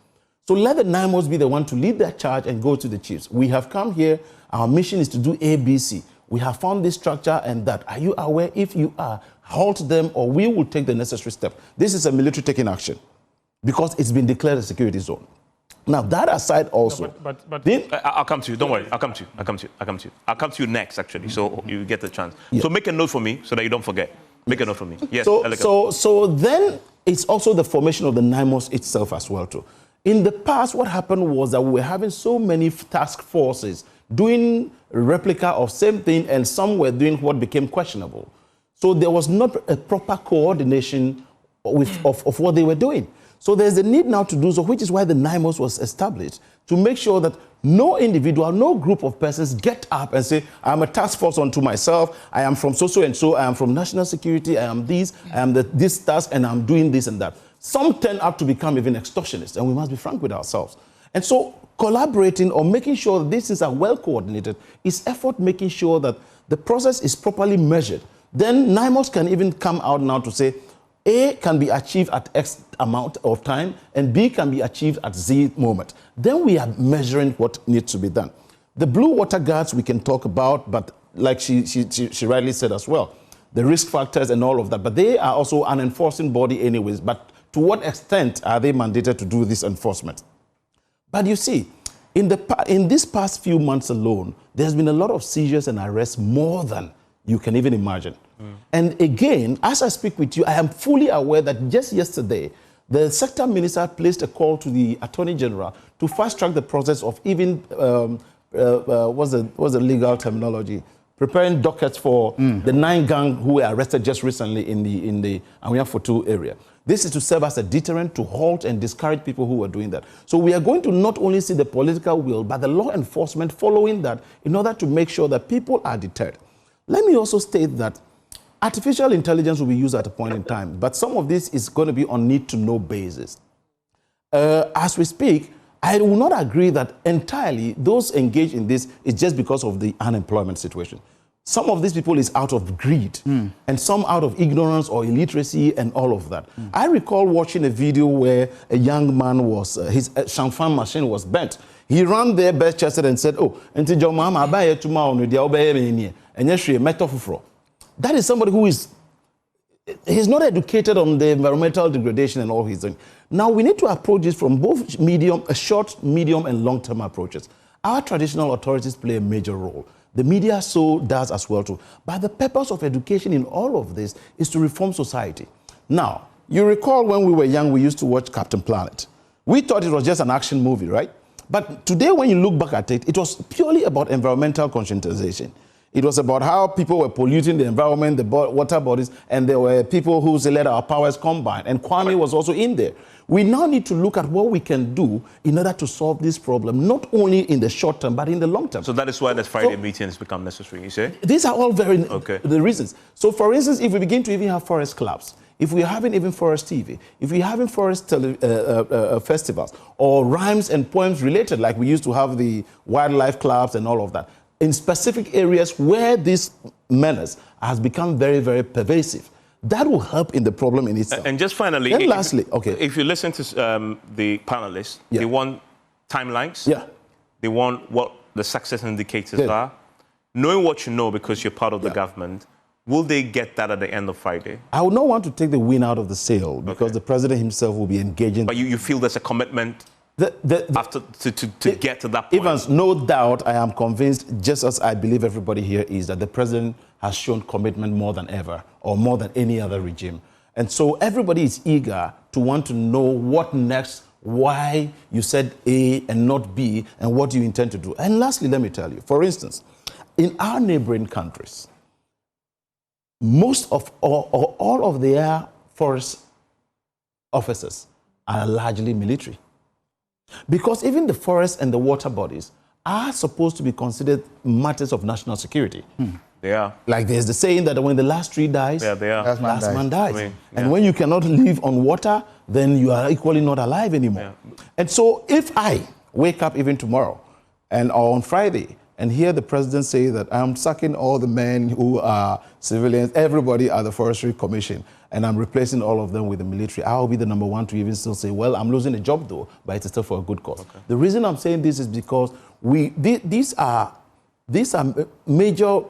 Speaker 8: So let the NIMOS be the one to lead that charge and go to the chiefs. We have come here, our mission is to do ABC. We have found this structure and that. Are you aware? If you are, halt them or we will take the necessary step. This is a military taking action because it's been declared a security zone. Now, that aside also...
Speaker 5: No, but
Speaker 1: I'll come to you. Don't worry. I'll come to you next, actually, so you get the chance. Yeah. So make a note for me so that you don't forget. Make a note for me. Yes,
Speaker 8: so then it's also the formation of the NIMOS itself as well, too. In the past, what happened was that we were having so many task forces doing a replica of same thing, and some were doing what became questionable. So there was not a proper coordination of what they were doing. So there's a need now to do so, which is why the NIMOS was established, to make sure that no individual, no group of persons get up and say, I'm a task force unto myself, I am from so and so, I am from national security, I am this, I am this task, and I'm doing this and that. Some turn up to become even extortionists, and we must be frank with ourselves. And so collaborating or making sure that these things are well coordinated is effort making sure that the process is properly measured. Then NIMOS can even come out now to say, A can be achieved at X amount of time, and B can be achieved at Z moment. Then we are measuring what needs to be done. The blue water guards we can talk about, but like she rightly said as well, the risk factors and all of that, but they are also an enforcing body anyways. But to what extent are they mandated to do this enforcement? But you see, in these past few months alone, there's been a lot of seizures and arrests, more than you can even imagine. And again, as I speak with you, I am fully aware that just yesterday, the sector minister placed a call to the Attorney General to fast-track the process of even, what's the legal terminology? Preparing dockets for the 9 gang who were arrested just recently in the Anyafotu area. This is to serve as a deterrent to halt and discourage people who are doing that. So we are going to not only see the political will, but the law enforcement following that in order to make sure that people are deterred. Let me also state that artificial intelligence will be used at a point in time, but some of this is going to be on need-to-know basis. As we speak, I will not agree that entirely those engaged in this is just because of the unemployment situation. Some of these people is out of greed, and some out of ignorance or illiteracy and all of that. I recall watching a video where a young man was, his champagne machine was bent. He ran there bare-chested and said, oh, that is somebody who is, he's not educated on the environmental degradation and all he's doing. Now, we need to approach this from both short, medium, and long-term approaches. Our traditional authorities play a major role. The media so does as well too. But the purpose of education in all of this is to reform society. Now, you recall when we were young, we used to watch Captain Planet. We thought it was just an action movie, right? But today, when you look back at it, it was purely about environmental conscientization. It was about how people were polluting the environment, the water bodies, and there were people who let our powers combine. And Kwame was also in there. We now need to look at what we can do in order to solve this problem, not only in the short term, but in the long term.
Speaker 1: So that is why the Friday meetings become necessary, you say?
Speaker 8: These are all the reasons. So, for instance, if we begin to even have forest clubs, if we're having even forest TV, if we're having forest festivals, or rhymes and poems related, like we used to have the wildlife clubs and all of that, in specific areas where this menace has become very, very pervasive, that will help in the problem in itself.
Speaker 1: And just finally,
Speaker 8: then lastly,
Speaker 1: if you listen to the panelists, they want timelines.
Speaker 8: Yeah.
Speaker 1: They want what the success indicators are. Knowing what you know because you're part of the government, will they get that at the end of Friday?
Speaker 8: I would not want to take the wind out of the sail because the president himself will be engaging.
Speaker 1: But you feel there's a commitment after to get to that point?
Speaker 8: Evans, no doubt, I am convinced, just as I believe everybody here is, that the president has shown commitment more than ever, or more than any other regime. And so everybody is eager to want to know what next, why you said A and not B, and what you intend to do. And lastly, let me tell you, for instance, in our neighboring countries, most of all of their forest officers are largely military. Because even the forests and the water bodies are supposed to be considered matters of national security.
Speaker 1: They are.
Speaker 8: Like there's the saying that when the last tree dies,
Speaker 1: they are.
Speaker 8: last man dies.
Speaker 1: I mean,
Speaker 8: and when you cannot live on water, then you are equally not alive anymore. And so if I wake up even tomorrow or on Friday and hear the president say that I'm sacking all the men who are civilians, everybody at the Forestry Commission, and I'm replacing all of them with the military, I'll be the number one to even still say, well, I'm losing a job though, but it's still for a good cause. The reason I'm saying this is because these are major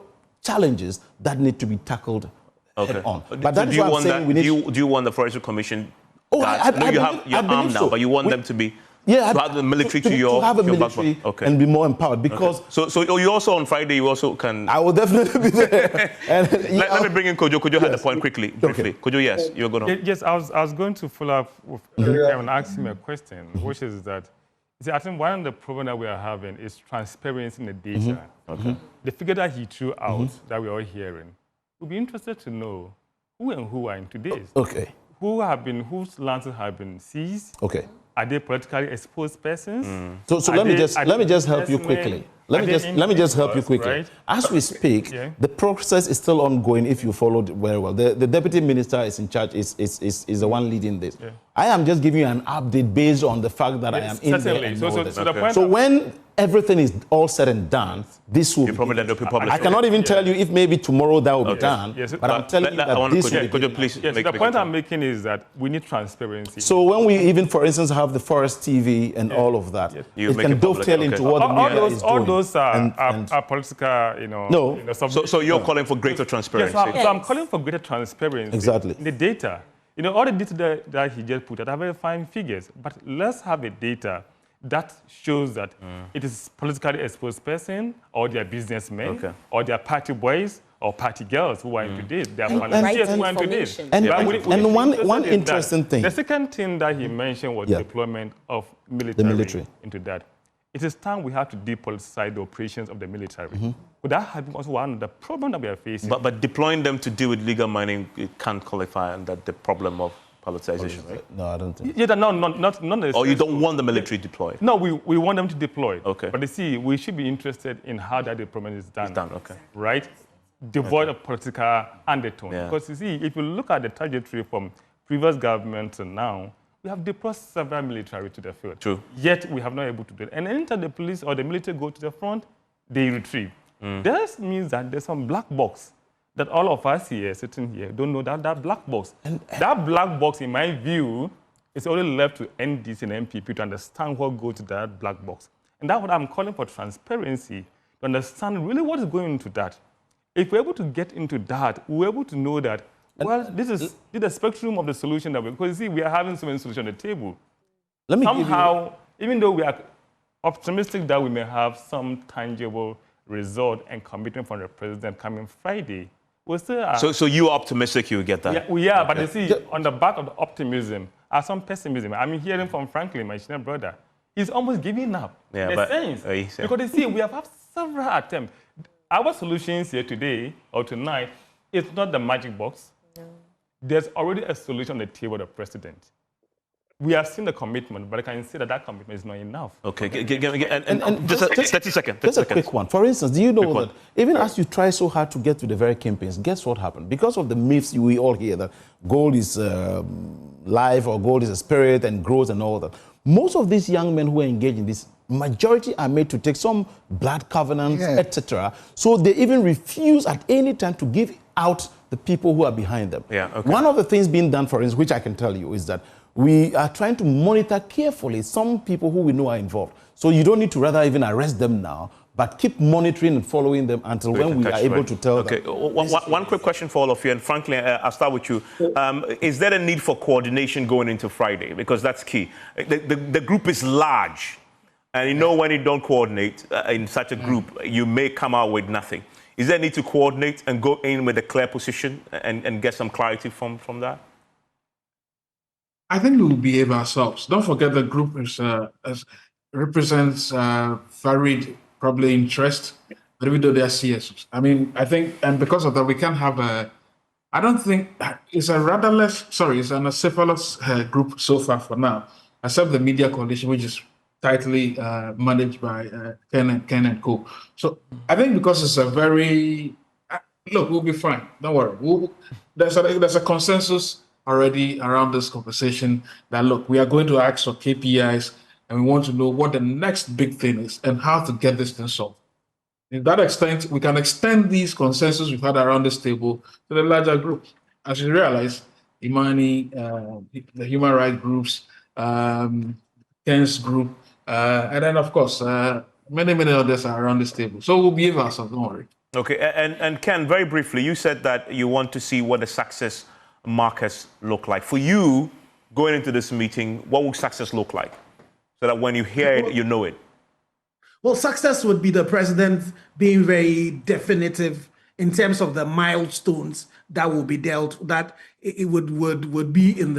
Speaker 8: challenges that need to be tackled head on. But that's why I'm saying we need.
Speaker 1: Do you want the Forestry Commission?
Speaker 8: Oh,
Speaker 1: I know you have your arm now, but you want them to be. Yeah, to have the military to
Speaker 8: have a military and be more empowered because.
Speaker 1: So you also on Friday you also can.
Speaker 8: I will definitely be there.
Speaker 1: And let me bring in Kojo. Kojo had the point quickly, briefly. Kojo, yes, you're going to.
Speaker 5: Yes, I was going to follow up with and ask him a question, which is that. See, I think one of the problems that we are having is transparency in the data. The figure that he threw out that we're all hearing, we'd be interested to know who and who are into this. Whose lands have been seized. Are they politically exposed persons?
Speaker 8: So let me just help you quickly. Let me just help you quickly. Right? As we speak, the process is still ongoing. If you followed very well, the deputy minister is in charge. Is the one leading this. I am just giving you an update based on the fact that I am in there and know this. So when everything is all said and done, this will be published. I cannot even tell you if maybe tomorrow that will be done, but I'm telling you that this will be done.
Speaker 5: The point I'm making is that we need transparency.
Speaker 8: So when we even, for instance, have the Forest TV and all of that, it can dovetail into what the media is doing.
Speaker 5: All those are political,
Speaker 1: No. So you're calling for greater transparency?
Speaker 5: Yes, so I'm calling for greater transparency in the data. You know, all the data that he just put out are very fine figures, but let's have a data that shows that it is politically exposed person or their businessmen or their party boys or party girls who are into this. They are volunteers who are into this.
Speaker 8: And one interesting thing.
Speaker 5: The second thing that he mentioned was deployment of military into that. It is time we have to depoliticize the operations of the military. But that has been also one of the problems that we are facing.
Speaker 1: But deploying them to deal with illegal mining, it can't qualify under the problem of politicization, right?
Speaker 8: No, I don't think.
Speaker 5: Yeah, no, not necessarily.
Speaker 1: Or you don't want the military deployed?
Speaker 5: No, we want them to deploy.
Speaker 1: Okay.
Speaker 5: But you see, we should be interested in how that deployment is done.
Speaker 1: It's done, okay.
Speaker 5: Right? Devoid of political undertone.
Speaker 1: Yeah.
Speaker 5: Because you see, if you look at the trajectory from previous governments to now, we have deployed several military to the field.
Speaker 1: True.
Speaker 5: Yet we have not able to do it. And anytime the police or the military go to the front, they retrieve. This means that there's some black box that all of us here, sitting here, don't know that black box. And that black box, in my view, is only left to NDC and MPP to understand what goes to that black box. And that's what I'm calling for, transparency, to understand really what is going into that. If we're able to get into that, we're able to know that, well, this is the spectrum of the solution that because you see, we are having so many solutions on the table. Somehow, even though we are optimistic that we may have some tangible result and commitment from the president coming Friday, we still are.
Speaker 1: So you're optimistic you'll get that?
Speaker 5: Yeah, we are, but you see, on the back of the optimism, some pessimism. I'm hearing from Franklin, my senior brother. He's almost giving up.
Speaker 1: Yeah,
Speaker 5: in
Speaker 1: but,
Speaker 5: a sense. Because you see, we have had several attempts. Our solutions here today or tonight is not the magic box. No. There's already a solution on the table of the president. We have seen the commitment, but I can say that commitment is not enough.
Speaker 1: Okay, just 30 seconds.
Speaker 8: Just a quick one. For instance, do you know that even as you try so hard to get to the very campaigns, guess what happened? Because of the myths we all hear that gold is life or gold is a spirit and growth and all that, most of these young men who are engaged in this, majority are made to take some blood covenants, etc. So they even refuse at any time to give out the people who are behind them. One of the things being done, for instance, which I can tell you, is that we are trying to monitor carefully some people who we know are involved. So you don't need to rather even arrest them now, but keep monitoring and following them until when we are able to tell them.
Speaker 1: One quick question for all of you, and frankly, I'll start with you. Is there a need for coordination going into Friday? Because that's key. The group is large, and you know when you don't coordinate in such a group, you may come out with nothing. Is there a need to coordinate and go in with a clear position and get some clarity from that?
Speaker 7: I think we will behave ourselves. Don't forget the group represents varied, probably interest, but even though they are CSOs. I mean, I think, and because of that, we can have I don't think, it's a rudderless, it's an acephalous group so far for now, except the media coalition, which is tightly managed by Ken and Co. So I think because it's a very, look, we'll be fine. Don't worry. There's a consensus already around this conversation that, look, we are going to ask for KPIs and we want to know what the next big thing is and how to get this thing solved. To that extent, we can extend these consensus we've had around this table to the larger groups. As you realize, Imani, the human rights groups, Ken's group, and then, of course, many others are around this table. So we'll behave ourselves, don't worry.
Speaker 1: Okay, and Ken, very briefly, you said that you want to see what the success markers look like. For you, going into this meeting, what would success look like? So that when you hear it, you know it.
Speaker 4: Well, success would be the president being very definitive in terms of the milestones that will be dealt, that it would be in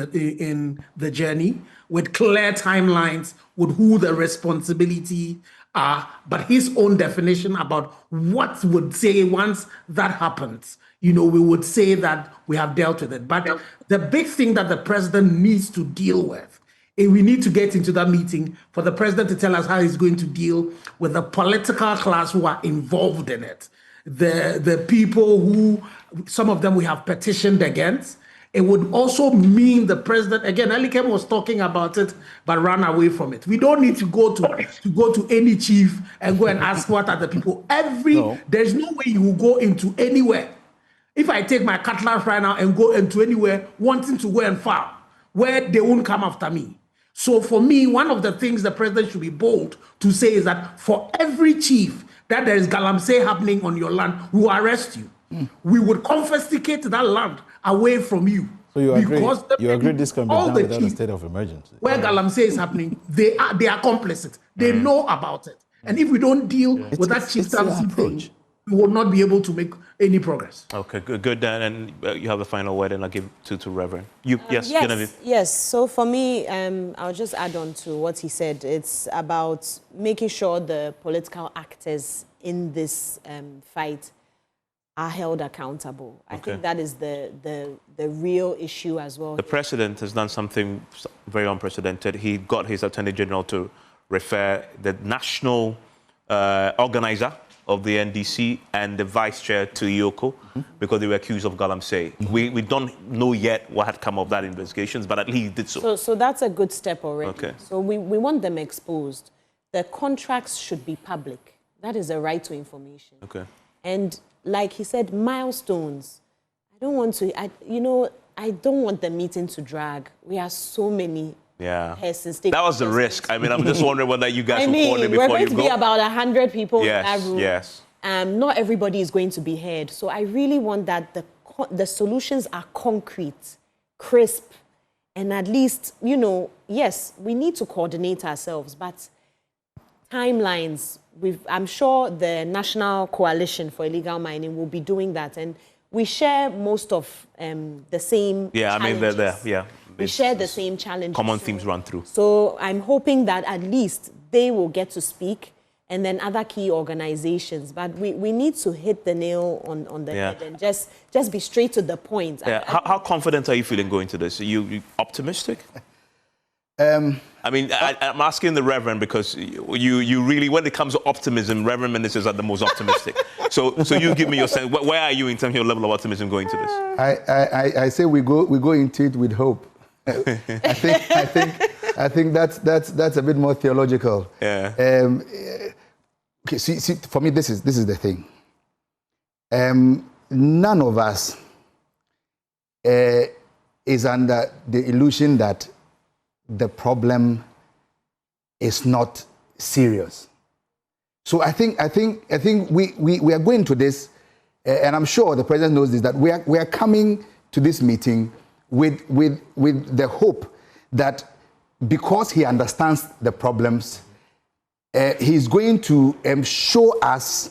Speaker 4: the journey, with clear timelines, with who the responsibility are, but his own definition about what would say once that happens. You know, we would say that we have dealt with it. But the big thing that the president needs to deal with, we need to get into that meeting for the president to tell us how he's going to deal with the political class who are involved in it. The people who, some of them we have petitioned against. It would also mean the president, again, Elikem was talking about it, but ran away from it. We don't need to go to any chief and go and ask what are the people. There's no way you will go into anywhere. If I take my cutlass right now and go into anywhere wanting to go and farm, where they won't come after me. So for me, one of the things the president should be bold to say is that for every chief that there is Galamsey happening on your land, we will arrest you. We would confiscate that land away from you
Speaker 8: So you agree?
Speaker 4: Because
Speaker 8: You agree this can be
Speaker 4: all
Speaker 8: done
Speaker 4: the
Speaker 8: without a
Speaker 4: chiefs
Speaker 8: state of emergency?
Speaker 4: where Galamsey is happening, they are complicit. They know about it. And if we don't deal with that chieftaincy thing, we will not be able to make any progress.
Speaker 1: Okay, good. And you have the final word, and I'll give to Reverend. Yes, Genevieve.
Speaker 2: Yes. So for me, I'll just add on to what he said. It's about making sure the political actors in this fight are held accountable. I think that is the real issue as well.
Speaker 1: The president has done something very unprecedented. He got his Attorney General to refer the national organizer of the NDC and the vice chair to Yoko because they were accused of Galamsey. We don't know yet what had come of that investigations, but at least he did so.
Speaker 2: So that's a good step already.
Speaker 1: Okay.
Speaker 2: So we want them exposed. The contracts should be public. That is a right to information.
Speaker 1: Okay.
Speaker 2: And like he said, milestones. I don't want the meeting to drag. We have so many.
Speaker 1: Yeah,
Speaker 2: persons.
Speaker 1: that was the risk. I mean, I'm just wondering whether you guys will call it before you go.
Speaker 2: We're going to be about 100 people in that room.
Speaker 1: Yes.
Speaker 2: Not everybody is going to be heard. So I really want that the solutions are concrete, crisp, and at least, yes, we need to coordinate ourselves, but timelines, I'm sure the National Coalition for Illegal Mining will be doing that. And we share most of the same challenges. We share the same challenges.
Speaker 1: Common themes run through.
Speaker 2: So I'm hoping that at least they will get to speak, and then other key organizations. But we need to hit the nail on the head and just be straight to the point.
Speaker 1: Yeah. How confident are you feeling going to this? Are you optimistic? I mean, I'm asking the Reverend because you really, when it comes to optimism, Reverend ministers are the most optimistic. So you give me your sense. Where are you in terms of your level of optimism going to this?
Speaker 3: I say we go into it with hope. I think that's a bit more theological.
Speaker 1: Yeah.
Speaker 3: Okay. See, for me, this is the thing. None of us is under the illusion that the problem is not serious. So I think we are going to this, and I'm sure the president knows this, that we are coming to this meeting with the hope that because he understands the problems, he's going to show us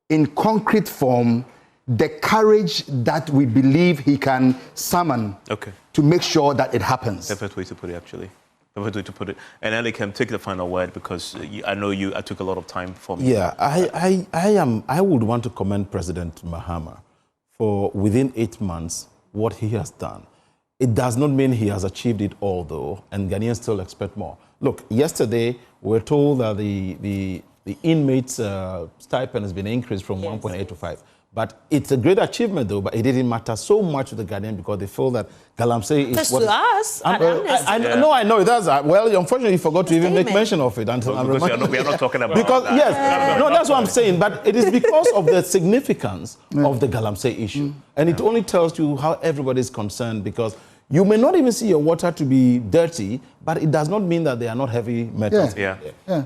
Speaker 3: in concrete form the courage that we believe he can summon to make sure that it happens.
Speaker 1: Perfect way to put it, actually. Perfect way to put it. And Eli can take the final word because I know I took a lot of time for me.
Speaker 8: Yeah, I would want to commend President Mahama for within 8 months what he has done. It does not mean he has achieved it all, though, and Ghanaians still expect more. Look, yesterday we were told that the inmates' stipend has been increased from 1.8 to 5. But it's a great achievement, though, but it didn't matter so much to the Ghanaian because they feel that Galamsey is what...
Speaker 2: to us.
Speaker 8: I know it does. Well, unfortunately, you forgot to even make mention of it until I'm reminded.
Speaker 1: We are not talking about
Speaker 8: because,
Speaker 1: that.
Speaker 8: Yes, no, that's what I'm saying. But it is because of the significance of the Galamsey issue. And it only tells you how everybody is concerned because you may not even see your water to be dirty, but it does not mean that they are not heavy metals.
Speaker 1: Yeah.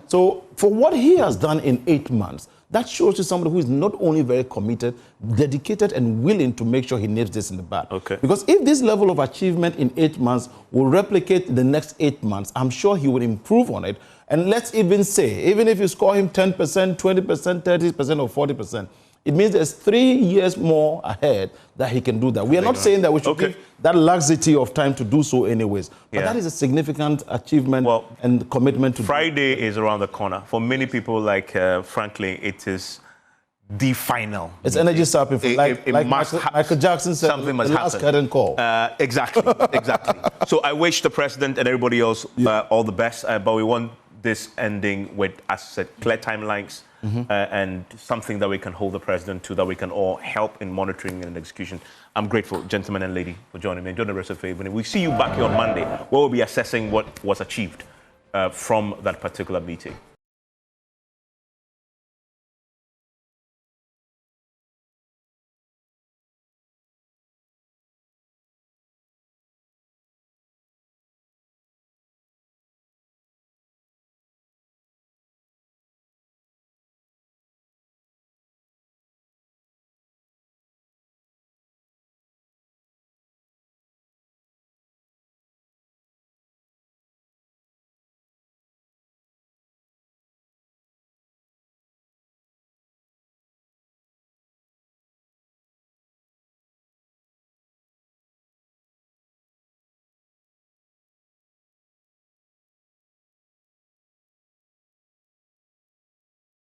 Speaker 8: So for what he has done in 8 months, that shows you somebody who is not only very committed, dedicated, and willing to make sure he nips this in the bud.
Speaker 1: Okay.
Speaker 8: Because if this level of achievement in 8 months will replicate the next 8 months, I'm sure he will improve on it. And let's even say, even if you score him 10%, 20%, 30%, or 40%, it means there's 3 years more ahead that he can do that. We are not saying that we should give that laxity of time to do so anyways. But that is a significant achievement and commitment to
Speaker 1: Friday is around the corner. For many people like Franklin, it is the final.
Speaker 8: It's energy sapping. Like Michael Jackson said,
Speaker 1: something must
Speaker 8: the last
Speaker 1: happen.
Speaker 8: curtain call.
Speaker 1: Exactly. So I wish the president and everybody else all the best, but we want this ending with, as I said, clear timelines, and something that we can hold the president to, that we can all help in monitoring and execution. I'm grateful, gentlemen and lady, for joining me. Enjoy the rest of the evening. We'll see you back here on Monday, where we'll be assessing what was achieved from that particular meeting.